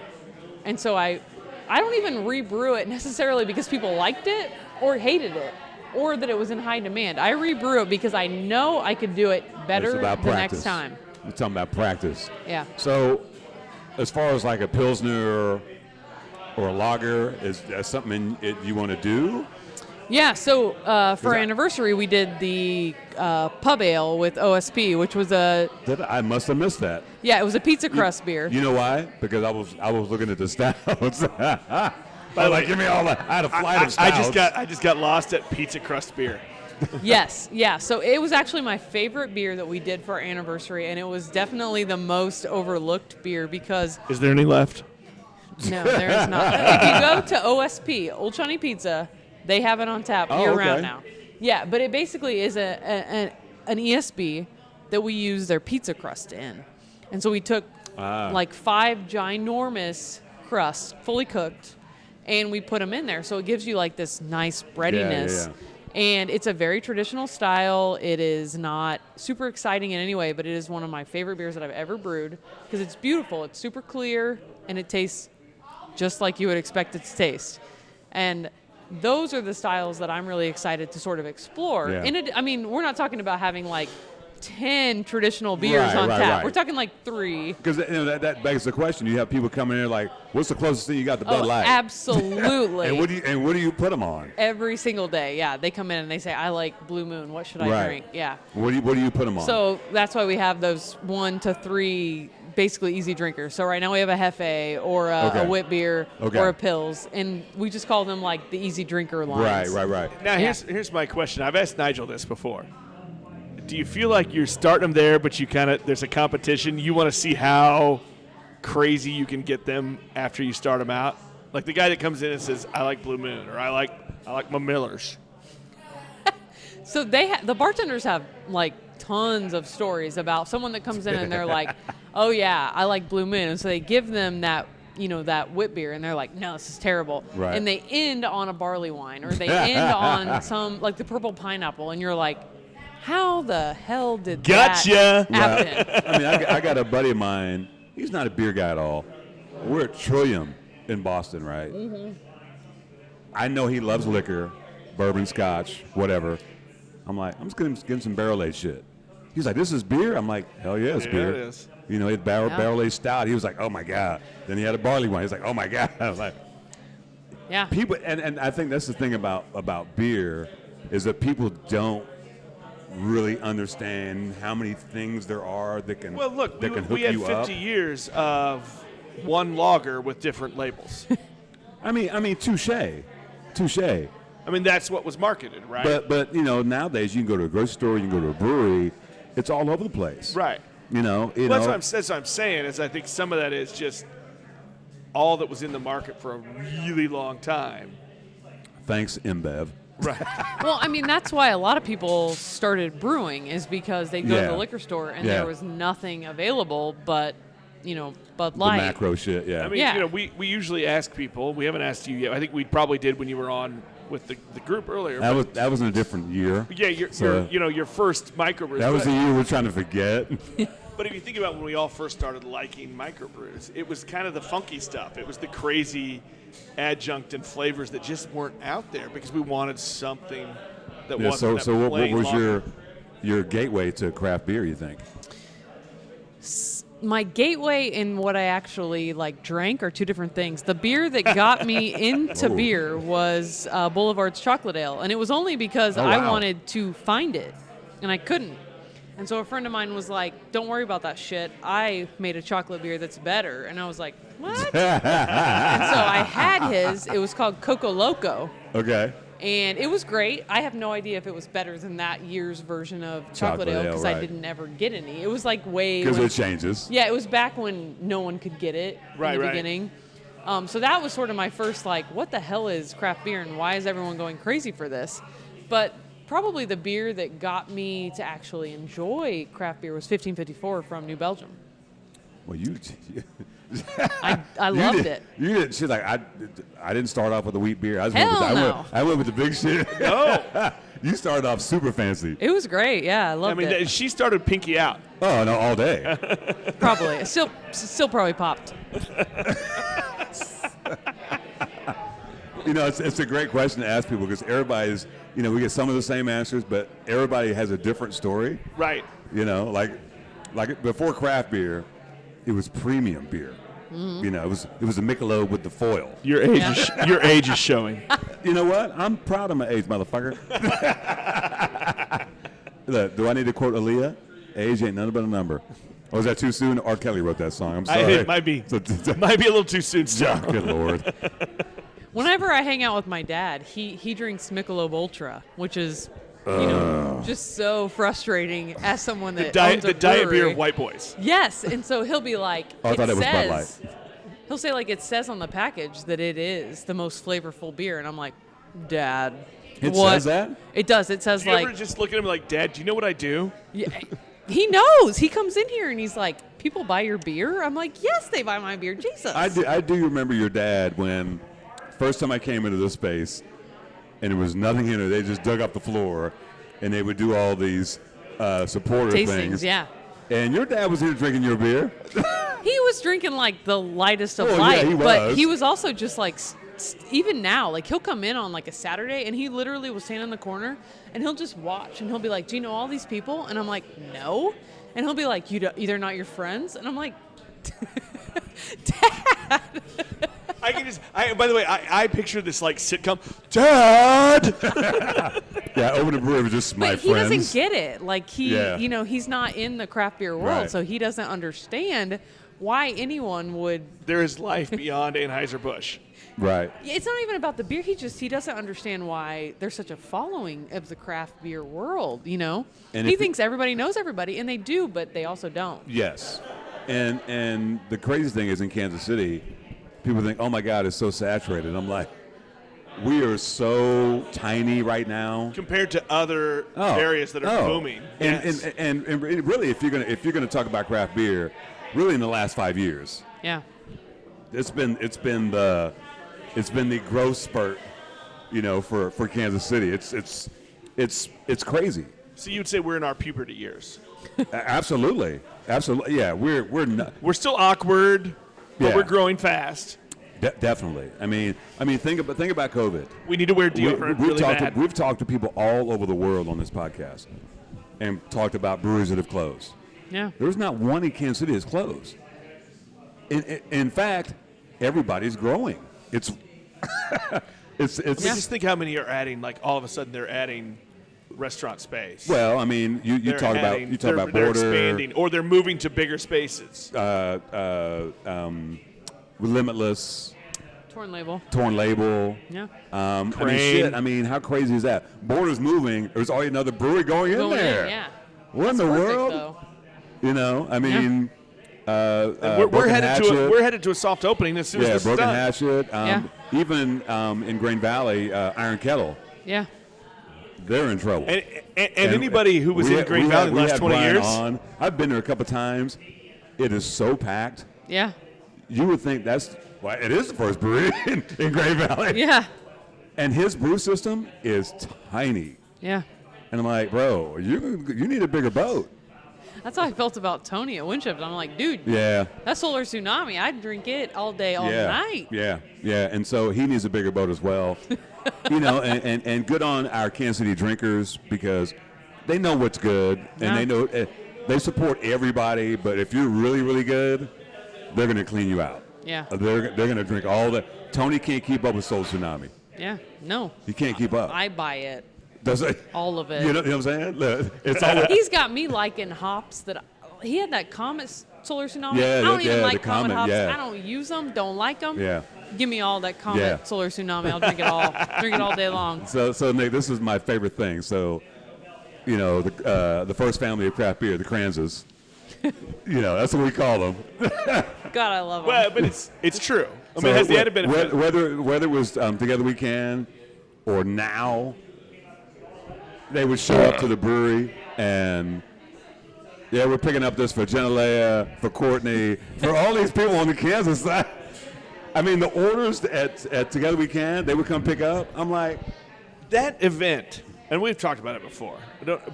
And so I don't even rebrew it necessarily because people liked it or hated it or that it was in high demand. I rebrew it because I know I could do it better It's about the practice. next time. You're talking about practice. Yeah. So, as far as like a Pilsner or a lager, is that something you want to do? Yeah, so for our that- anniversary, we did the pub ale with OSP, which was I must have missed that. it was a pizza crust beer. You know why? Because I was looking at the stouts. By the way, give me all that. I had a flight of stouts. I just got lost at pizza crust beer. Yes, yeah. So it was actually my favorite beer that we did for our anniversary, and it was definitely the most overlooked beer because Is there any left? no, there is not. If you go to OSP, Old Shawnee Pizza, they have it on tap year round okay. now. Yeah, but it basically is an ESB that we use their pizza crust in, and so we took like 5 ginormous crusts, fully cooked, and we put them in there. So it gives you like this nice breadiness. yeah. And it's a very traditional style. It is not super exciting in any way, but it is one of my favorite beers that I've ever brewed because it's beautiful. It's super clear, and it tastes just like you would expect it to taste. And those are the styles that I'm really excited to sort of explore. Yeah. I mean, we're not talking about having like 10 traditional beers on tap. Right. We're talking like 3. Because that begs the question. You have people coming in like, "What's the closest thing you got to Bud Light?" Absolutely. And what do you put them on? Every single day, yeah. They come in and they say, I like Blue Moon. What should I Right. drink? Yeah. What do you put them on? So that's why we have those 1 to 3 basically easy drinkers. So right now we have a Hefe or a wit beer or a Pils, and we just call them like the easy drinker lines. Right. Now, Yeah. here's my question. I've asked Nigel this before. Do you feel like you're starting them there, but there's a competition? You want to see how crazy you can get them after you start them out? Like the guy that comes in and says, I like Blue Moon, or I like my Millers. So the bartenders have like tons of stories about someone that comes in and they're like, oh yeah, I like Blue Moon. And so they give them that, that wit beer, and they're like, no, this is terrible. Right. And they end on a barley wine, or they end on some, like the purple pineapple, and you're like, how the hell did Gotcha. that happen? I mean, I got a buddy of mine. He's not a beer guy at all. We're at Trillium in Boston, right? Mm-hmm. I know he loves liquor, bourbon, scotch, whatever. I'm like, I'm just going to get him some barrel-aged shit. He's like, this is beer? I'm like, hell yeah, it's beer. It is. He had barrel-aged stout. He was like, oh, my God. Then he had a barley wine. He's like, oh, my God. I was like, Yeah. people, and I think that's the thing about beer is that people don't really understand how many things there are that can Well, look, that can hook we had you 50 up. years of one lager with different labels. I mean, touche. I mean, that's what was marketed, right? But nowadays you can go to a grocery store, you can go to a brewery. It's all over the place. Right. Well, That's what I'm saying is I think some of that is just all that was in the market for a really long time. Thanks, InBev. Right. Well, I mean, that's why a lot of people started brewing, is because they'd go to the liquor store and Yeah. there was nothing available but, Bud The Light. macro shit, yeah. I mean, Yeah. we usually ask people. We haven't asked you yet. I think we probably did when you were on with the group earlier. That was in a different year. Yeah, your first microbrews. That was the year we're trying to forget. But if you think about when we all first started liking microbrews, it was kind of the funky stuff. It was the crazy adjunct and flavors that just weren't out there because we wanted something that wasn't. So what was your gateway to craft beer, you think? My gateway and what I actually drank are two different things. The beer that got me into beer was Boulevard's Chocolate Ale, and it was only because I wanted to find it, and I couldn't. And so a friend of mine was like, "Don't worry about that shit. I made a chocolate beer that's better." And I was like, "What?" And so I had his. It was called Coco Loco. Okay. And it was great. I have no idea if it was better than that year's version of chocolate ale because I didn't ever get any. It was way because it changes. Yeah, it was back when no one could get it in the beginning. So that was sort of my first what the hell is craft beer and why is everyone going crazy for this? But probably the beer that got me to actually enjoy craft beer was 1554 from New Belgium. Well, I loved it. You didn't. She's like, I didn't start off with a wheat beer. I went with the big shit. No. You started off super fancy. It was great. Yeah, I loved it. She started pinky out. Oh no, all day. Probably. It still probably popped. It's a great question to ask people because everybody's, we get some of the same answers, but everybody has a different story. Right. Like before craft beer, it was premium beer. Mm-hmm. It was a Michelob with the foil. Your age is showing. You know what? I'm proud of my age, motherfucker. Look, do I need to quote Aaliyah? Age ain't nothing but a number. Or was that too soon? R. Kelly wrote that song. I'm sorry. It might be. Might be a little too soon. Good Lord. Whenever I hang out with my dad, he drinks Michelob Ultra, which is just so frustrating as someone that owns a the diet brewery. beer of white boys. Yes, and so he'll be like, I thought it was Bud Light. He'll say it says on the package that it is the most flavorful beer, and I'm like, Dad, it what? says that? It does. It says do you ever just look at him like, Dad, do you know what I do? Yeah, he knows. He comes in here and he's like, people buy your beer? I'm like, yes, they buy my beer. Jesus. I do remember your dad when first time I came into this space, and there was nothing in it. They just dug up the floor, and they would do all these supporter tastings, things. Yeah. And your dad was here drinking your beer. He was drinking the lightest of Yeah, light, he was. But he was also just even now, he'll come in on a Saturday, and he literally will stand in the corner, and he'll just watch, and he'll be like, "Do you know all these people?" And I'm like, "No," and he'll be like, "They're not your friends," and I'm like, "Dad." By the way, I picture this sitcom. Dad! Yeah, open a brewery was just my friends. He doesn't get it. He's not in the craft beer world, right. So he doesn't understand why anyone would. There is life beyond Anheuser-Busch. Right. It's not even about the beer. He doesn't understand why there's such a following of the craft beer world, And he thinks everybody knows everybody, and they do, but they also don't. Yes. And the crazy thing is in Kansas City, people think, oh, my God, it's so saturated. I'm like, we are so tiny right now compared to other areas that are booming. And really, if you're gonna talk about craft beer, really in the last 5 years, yeah, it's been the growth spurt, for Kansas City. It's crazy. So you'd say we're in our puberty years. Absolutely. Yeah, we're still awkward, but we're growing fast. Definitely. I mean, think about COVID. We need to wear deodorant. We've talked to people all over the world on this podcast, and talked about breweries that have closed. Yeah. There's not one in Kansas City that's closed. In fact, everybody's growing. It's. Just think how many are adding. All of a sudden, they're adding restaurant space. Well, I mean, you talk about they're Border, expanding, or they're moving to bigger spaces. Limitless. Torn Label. Yeah. Shit. I mean, how crazy is that? Border's moving. There's already another brewery going in there. Yeah. What in the world? Though. We're headed to a soft opening as soon as this is Broken done. Hatchet. Even in Green Valley, Iron Kettle. Yeah. They're in trouble. And anybody who was in Green Valley the last 20 years. I've been there a couple times. It is so packed. Yeah. You would think it is the first brewery in Green Valley. Yeah. And his brew system is tiny. Yeah. And I'm like, bro, you need a bigger boat. That's how I felt about Tony at Winship. I'm like, dude, Yeah. that Solar Tsunami, I'd drink it all day, all night. Yeah. And so he needs a bigger boat as well. And good on our Kansas City drinkers because they know what's good and they know they support everybody. But if you're really, really good, they're going to clean you out. Yeah. They're going to drink all the. Tony can't keep up with Soul Tsunami. Yeah. No. He can't keep up. I buy it. Does it? All of it. You know what I'm saying? Look, it's all. He's got me liking hops that he had that Comet Solar Tsunami. Yeah, I don't even the like Comet hops. yeah. I don't use them. Don't like them. Yeah. Give me all that Comet Yeah. Solar Tsunami. I'll drink it all. Drink it all day long. So Nick, this is my favorite thing. So, the first family of craft beer, the Kranzes. That's what we call them. God, I love them. Well, but it's true. I mean, it has the added benefit. Whether it was Together We Can or now, they would show up to the brewery and, we're picking up this for Genelea, for Courtney, for all these people on the Kansas side. I mean, the orders at Together We Can, they would come pick up. I'm like, that event, and we've talked about it before,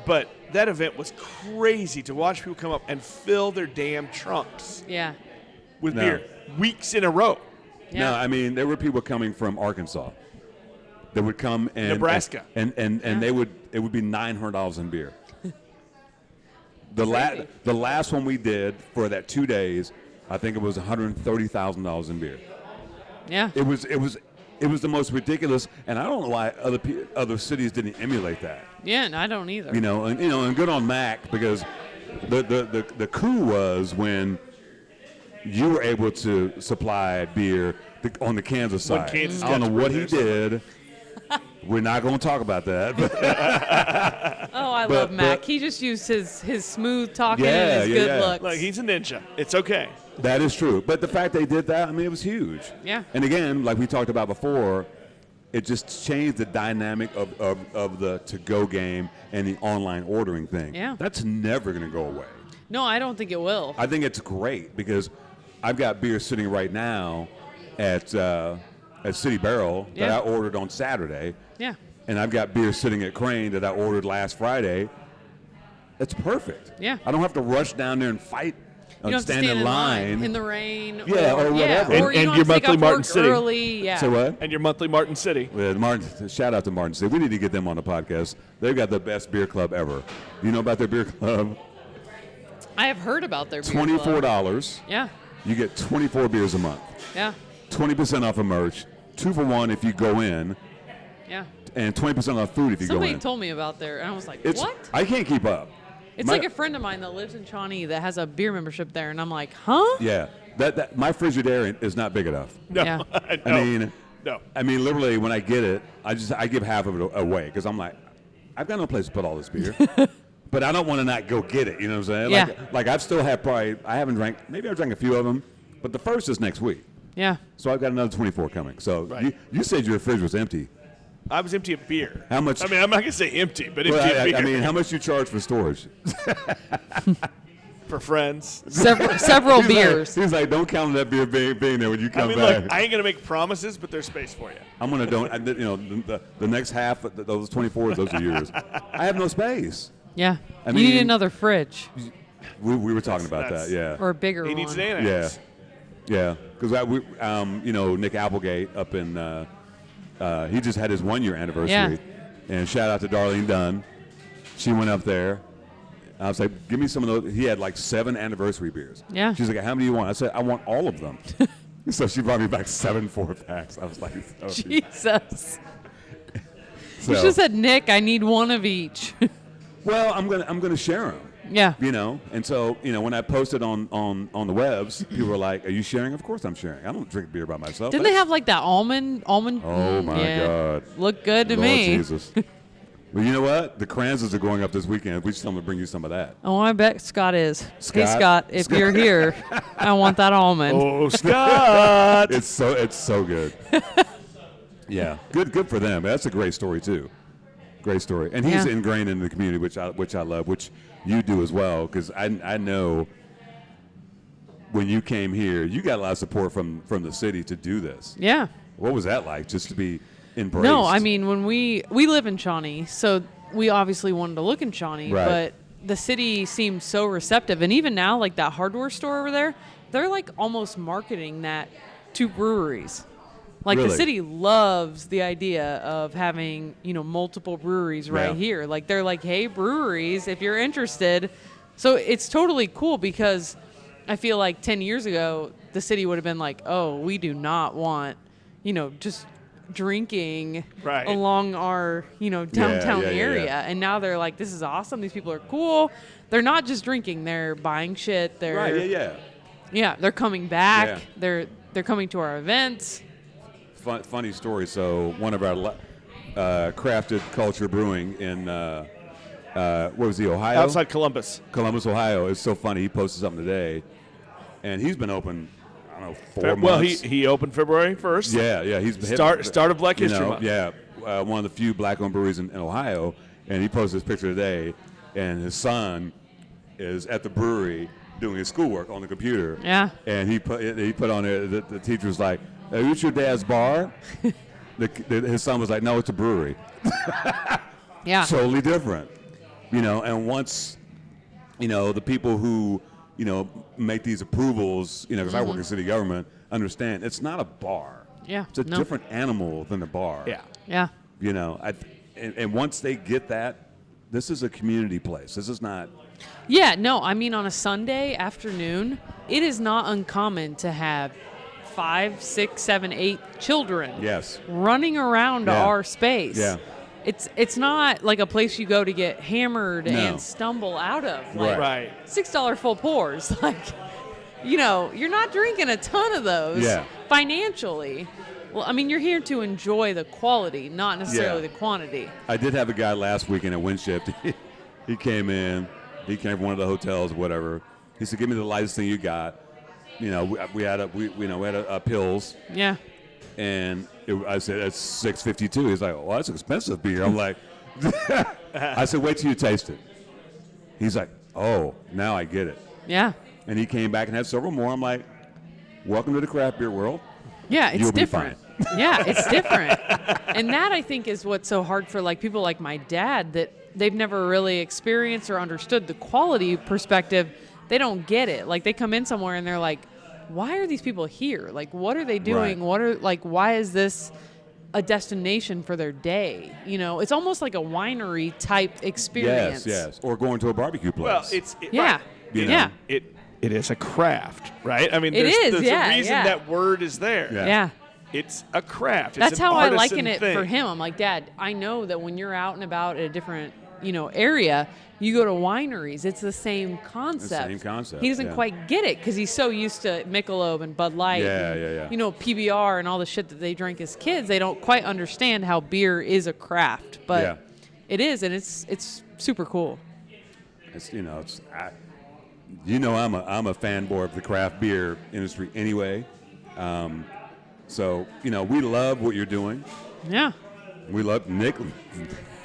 but that event was crazy to watch people come up and fill their damn trunks Yeah. with No. beer weeks in a row. Yeah. No, I mean, there were people coming from Arkansas that would come and Nebraska. and it would be $900 in beer. The last one we did for that 2 days, I think it was $130,000 in beer. Yeah. It was the most ridiculous, and I don't know why other cities didn't emulate that. Yeah, and I don't either. And good on Mac because the coup was when you were able to supply beer on the Kansas side. Kansas I don't know got what to he bring their did. We're not going to talk about that. But I love Mac. He just used his smooth talking Yeah, and his yeah, good yeah. looks. Like, he's a ninja. It's okay. that is true. But the fact they did that, I mean, it was huge. Yeah. And again, like we talked about before, it just changed the dynamic of the to-go game and the online ordering thing. Yeah. That's never going to go away. No, I don't think it will. I think it's great because I've got beer sitting right now at City Barrel that Yeah. I ordered on Saturday, Yeah. and I've got beer sitting at Crane that I ordered last Friday. It's perfect. Yeah. I don't have to rush down there and fight You don't have to stand in line. in the rain. Yeah, or whatever. or And you don't your have to take monthly off Martin work City. early. Yeah. So what? And your monthly Martin City. Yeah, Martin, shout out to Martin City. We need to get them on the podcast. They've got the best beer club ever. You know about their beer club? I have heard about their beer club. $24. Yeah. You get 24 beers a month. Yeah. 20% off of merch. 2 for 1 if you go in, Yeah. and 20% off food if you Somebody go in. told me about there, and I was like, It's, what? I can't keep up. It's like a friend of mine that lives in Shawnee that has a beer membership there, and I'm like, huh? Yeah, that my Frigidaire is not big enough. No. Yeah. No. No. I mean, literally, when I get it, I give half of it away because I'm like, I've got no place to put all this beer, but I don't want to not go get it. You know what I'm saying? Yeah. Like I've still had I haven't drank. Maybe I drank a few of them, but the first is next week, Yeah. so I've got another 24 coming. So Right. you said your fridge was empty. I was empty of beer. How much- I mean, I'm not going to say empty, but Well, empty of beer. I mean, how much you charge for storage? for friends. Several beers. He's like, don't count on that beer being there when you come I mean, back. look, I ain't going to make promises, but there's space for you. I'm gonna the next half of those 24, those are yours. I have no space. Yeah. I you need mean- another fridge We were talking about That's- that, yeah, or a bigger He one. needs an annex. yeah, because Nick Applegate up in he just had his 1 year anniversary, Yeah. and shout out to Darlene Dunn. She went up there. I was like, give me some of those. He had like 7 anniversary beers. Yeah. She's like, how many do you want? I said, I want all of them. So she brought me back 7 4-packs. I was like, oh, Jesus. so, You should have said, Nick, I need one of each. well, I'm gonna share them. Yeah. And so, when I posted on the webs, people were like, are you sharing? Of course I'm sharing. I don't drink beer by myself. Didn't they have like that almond? Oh, my yeah. God. Look good to Lord me. Jesus. Well, you know what? The Kranzes are going up this weekend. We just want to bring you some of that. Oh, I bet Scott is. Hey, Scott? Scott, if you're here, I want that almond. Oh, Scott! It's so good. Yeah, good for them. That's a great story too. Great story, and he's Yeah. ingrained in the community, which I love, which you do as well. Because I know when you came here, you got a lot of support from the city to do this. Yeah. What was that like? Just to be embraced. No, I mean, when we live in Shawnee, so we obviously wanted to look in Shawnee, Right. but the city seemed so receptive. And even now, like that hardware store over there, they're like almost marketing that to breweries. Like Really? the city loves the idea of having, multiple breweries right Yeah. here. Like they're like, hey, breweries, if you're interested. So it's totally cool because I feel like 10 years ago, the city would have been like, oh, we do not want, just drinking Right. along our, downtown yeah, area. yeah. And now they're like, this is awesome. These people are cool. They're not just drinking. They're buying shit. They're Right, yeah. Yeah, they're coming back. Yeah. They're coming to our events. Funny story. So one of our crafted culture brewing in what was he, Ohio? Outside Columbus. Columbus, Ohio. It's so funny. He posted something today, and he's been open, I don't know, 4 months. Well, he opened February 1st. Yeah. He's been Start of Black History Month. Yeah, one of the few black-owned breweries in Ohio, and he posted this picture today, and his son is at the brewery doing his schoolwork on the computer. Yeah. And he put on there. The teacher was like, "Is this your dad's bar?" His son was like, "No, it's a brewery." Yeah. Totally different, And once, the people who, make these approvals, because I work in city government, understand it's not a bar. Yeah, It's a no. different animal than a bar. Yeah. Yeah. And once they get that, this is a community place. This is not. Yeah, no, I mean, on a Sunday afternoon, it is not uncommon to have 5, 6, 7, 8 children Yes. running around Yeah. our space. Yeah. It's not like a place you go to get hammered No. and stumble out of. Like Right. $6 full pours. Like, you're not drinking a ton of those Yeah. financially. Well, I mean, you're here to enjoy the quality, not necessarily Yeah. the quantity. I did have a guy last weekend at Windshift. He came in. He came from one of the hotels, whatever. He said, "Give me the lightest thing you got." We had a pills. Yeah. And I said, "That's $6.52." He's like, "Well, that's expensive beer." I'm like, I said, "Wait till you taste it." He's like, "Oh, now I get it." Yeah. And he came back and had several more. I'm like, "Welcome to the craft beer world." Yeah, it's You'll be different. Yeah, it's different. And that, I think, is what's so hard for like people like my dad, that they've never really experienced or understood the quality perspective. They don't get it. Like they come in somewhere and they're like, why are these people here? Like, what are they doing? Right. Why is this a destination for their day? It's almost like a winery type experience. Yes. Or going to a barbecue place. Well, Yeah. right. Yeah. It is a craft, right? I mean, It is, there's yeah, a reason yeah. that word is there. Yeah. Yeah. It's a craft. It's That's an how I artisan liken it thing. for him. I'm like, Dad, I know that when you're out and about at a different, area, you go to wineries. It's the same concept. same concept, He doesn't yeah. quite get it because he's so used to Michelob and Bud Light. Yeah, and, yeah. PBR and all the shit that they drank as kids. They don't quite understand how beer is a craft, but Yeah. it is, and it's super cool. I'm a fanboy of the craft beer industry anyway. So we love what you're doing. Yeah. We love Nick.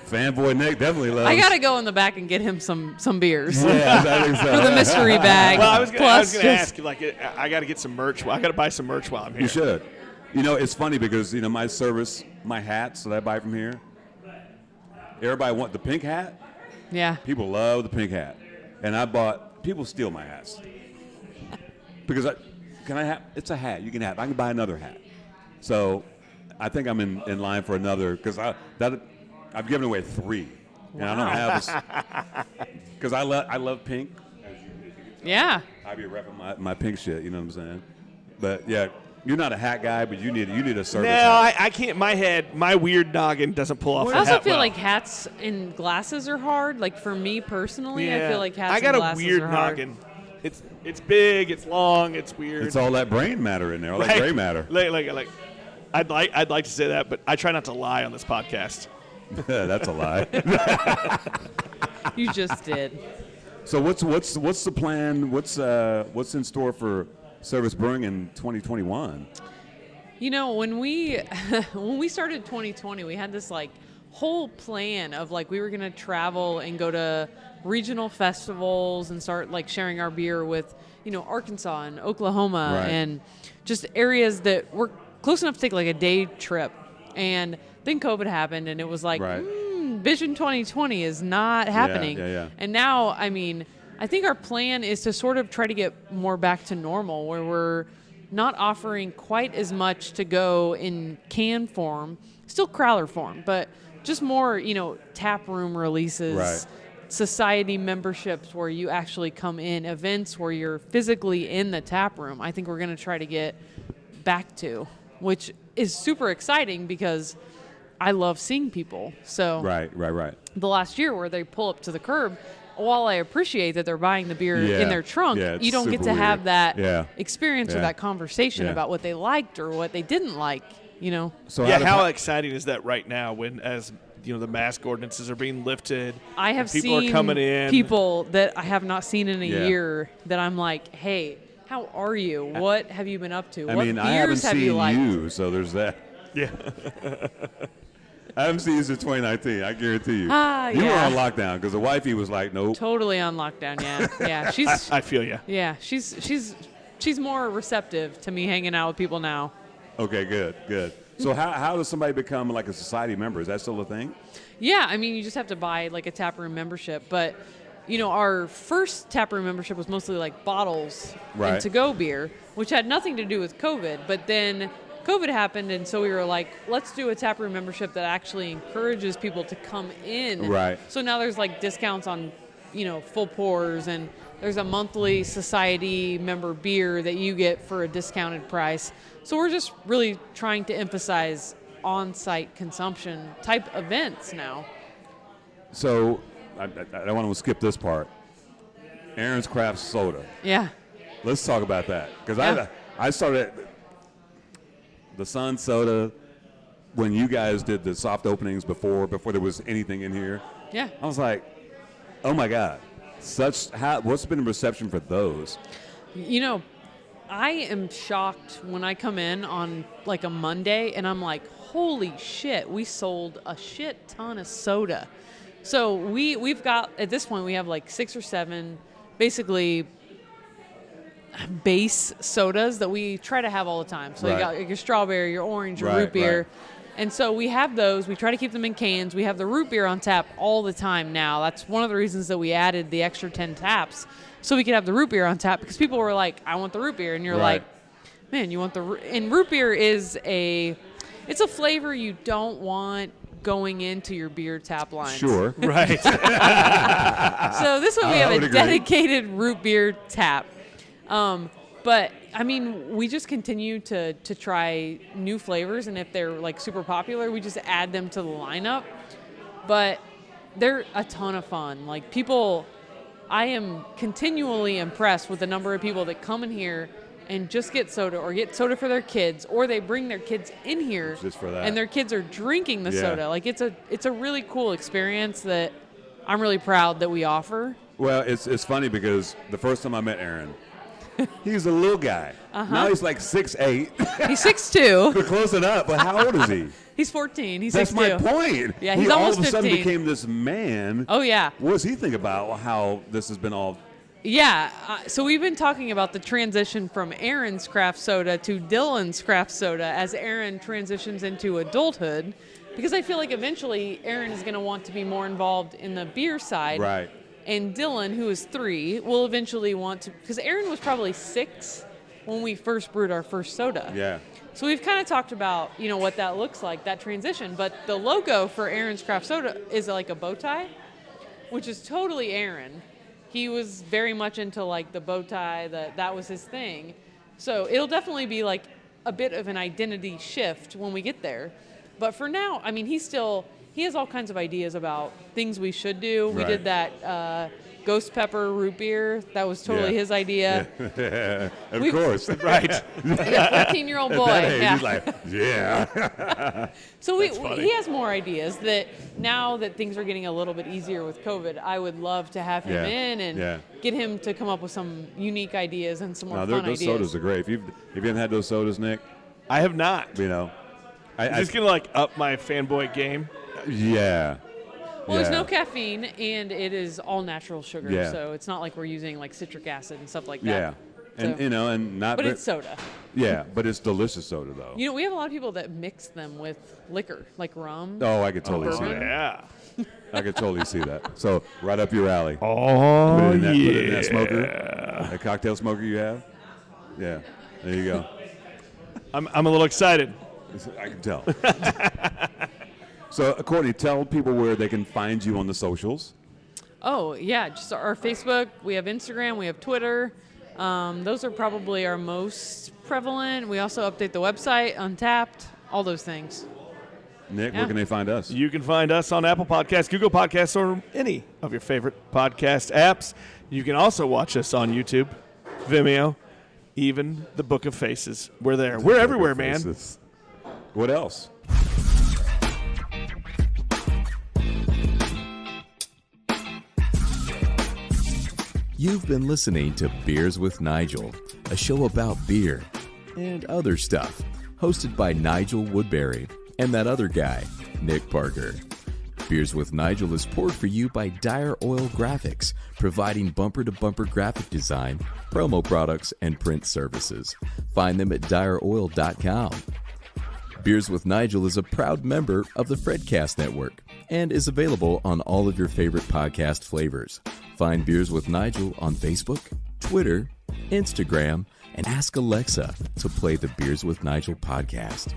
Fanboy Nick definitely loves. I gotta go in the back and get him some beers Yeah, I think so. for the mystery bag. Well, I was going Plus to just- ask you, I got to get some merch. I got to buy some merch while I'm here. You should. It's funny because my service, my hats that I buy from here. Everybody want the pink hat. Yeah. People love the pink hat, and people steal my hats because it's a hat you can have. I can buy another hat. So I think I'm in line for another because I've given away 3, and I don't have this because I love pink. Yeah. I be repping my pink shit. You know what I'm saying? But yeah, you're not a hat guy, but you need a service. No, hat. I can't. My weird noggin doesn't pull off. I the also hat feel well. like hats and glasses are hard. Like for me personally, Yeah. I feel like hats I got and a glasses weird are hard. noggin. It's big. It's long. It's weird. It's all that brain matter in there, all that Right? gray matter. Like, I'd like to say that, but I try not to lie on this podcast. That's a lie. You just did. So what's the plan? What's in store for Servaes Brewing in 2021? When we when we started 2020, we had this like whole plan of like we were gonna travel and go to regional festivals and start like sharing our beer with Arkansas and Oklahoma Right. and just areas that were close enough to take like a day trip And then COVID happened, and it was like, Right. Vision 2020 is not happening. yeah. And now, I mean, I think our plan is to sort of try to get more back to normal, where we're not offering quite as much to go in can form, still crowler form, but just more, tap room releases, Right. society memberships where you actually come in, events where you're physically in the tap room. I think we're going to try to get back to, which is super exciting because I love seeing people. So Right. the last year where they pull up to the curb, while I appreciate that they're buying the beer Yeah. in their trunk, Yeah, it's you don't get super to have weird. that Yeah. experience or Yeah. that conversation Yeah. about what they liked or what they didn't like, So Yeah, do- how exciting is that right now when, as the mask ordinances are being lifted? I have and people seen are coming in. people that I have not seen in a Yeah. year that I'm like, hey, how are you? What have you been up to? I What mean, beers I haven't have seen you liked? you, so there's that. Yeah. I haven't seen you since 2019. I guarantee you. You were yeah. on lockdown because the wifey was like, nope. Totally on lockdown, yeah. Yeah, she's I feel you. yeah, she's more receptive to me hanging out with people now. Okay, good. So how does somebody become like a society member? Is that still a thing? Yeah, I mean, you just have to buy like a taproom membership, but our first taproom membership was mostly like bottles Right. and to-go beer, which had nothing to do with COVID. But then COVID happened, and so we were like, let's do a taproom membership that actually encourages people to come in. Right. So now there's like discounts on, full pours, and there's a monthly society member beer that you get for a discounted price. So we're just really trying to emphasize on-site consumption type events now. So I don't want to skip this part. Aaron's Craft Soda. Yeah. Let's talk about that because Yeah. I started the Sun Soda when you guys did the soft openings before there was anything in here. Yeah. I was like, oh my God, what's been the reception for those? I am shocked when I come in on like a Monday and I'm like, holy shit, we sold a shit ton of soda. So we've got, at this point, we have like 6 or 7 basically base sodas that we try to have all the time. So Right. you got like your strawberry, your orange, your Right, root beer. right. And so we have those. We try to keep them in cans. We have the root beer on tap all the time now. That's one of the reasons that we added the extra 10 taps so we could have the root beer on tap because people were like, I want the root beer. And you're Right. like, man, you want and root beer is it's a flavor you don't want going into your beer tap lines. Sure. Right. So this one we I have would a agree. dedicated root beer tap. But I mean, we just continue to try new flavors, and if they're like super popular, we just add them to the lineup. But they're a ton of fun. Like I am continually impressed with the number of people that come in here and just get soda or get soda for their kids, or they bring their kids in here Just for that. and their kids are drinking the Yeah. soda. Like it's a really cool experience that I'm really proud that we offer. Well, it's funny because the first time I met Aaron, he's a little guy. Uh-huh. Now he's like 6'8". He's 6'2". But close enough. But how old is he? He's 14. He's That's 6'2". my point. Yeah, he he's almost all of a sudden 15. became this man. Oh yeah. What does he think about how this has been all? Yeah, so we've been talking about the transition from Aaron's craft soda to Dylan's craft soda as Aaron transitions into adulthood, because I feel like eventually Aaron is going to want to be more involved in the beer side. Right. And Dylan, who is 3, will eventually want to, because Aaron was probably 6 when we first brewed our first soda. Yeah. So we've kind of talked about, what that looks like, that transition. But the logo for Aaron's craft soda is like a bow tie, which is totally Aaron. He was very much into like the bow tie, that was his thing. So it'll definitely be like a bit of an identity shift when we get there. But for now, I mean, he has all kinds of ideas about things we should do. We Right. did that ghost pepper root beer. That was totally Yeah. his idea. Of We've- course. Right. He's a 14-year-old boy. At that age, Yeah. he's like, yeah. So That's funny. he has more ideas that now that things are getting a little bit easier with COVID, I would love to have him Yeah. in and Yeah. get him to come up with some unique ideas and some more No, fun those ideas. sodas are great. If you haven't had those sodas, Nick, I have not. I Is this going to like up my fanboy game? yeah. Well, there's Yeah. no caffeine and it is all natural sugar, Yeah. so it's not like we're using like citric acid and stuff like that. Yeah. And So- and not. But ve- it's soda. Yeah, but it's delicious soda though. We have a lot of people that mix them with liquor, like rum. Oh, I could totally see bourbon. that. Yeah. I could totally see that. So right up your alley. Oh, Put it in that smoker, that cocktail smoker you have. Yeah, there you go. I'm a little excited. I can tell. So, Courtney, tell people where they can find you on the socials. Oh, yeah, just our Facebook. We have Instagram. We have Twitter. Those are probably our most prevalent. We also update the website, Untapped, all those things. Nick, Yeah. where can they find us? You can find us on Apple Podcasts, Google Podcasts, or any of your favorite podcast apps. You can also watch us on YouTube, Vimeo, even the Book of Faces. We're there. We're everywhere, man. Faces. What else? You've been listening to Beers with Nigel, a show about beer and other stuff, hosted by Nigel Woodbury and that other guy, Nick Parker. Beers with Nigel is poured for you by Dire Oil Graphics, providing bumper-to-bumper graphic design, promo products, and print services. Find them at direoil.com. Beers with Nigel is a proud member of the Fredcast Network and is available on all of your favorite podcast flavors. Find Beers with Nigel on Facebook, Twitter, Instagram, and ask Alexa to play the Beers with Nigel podcast.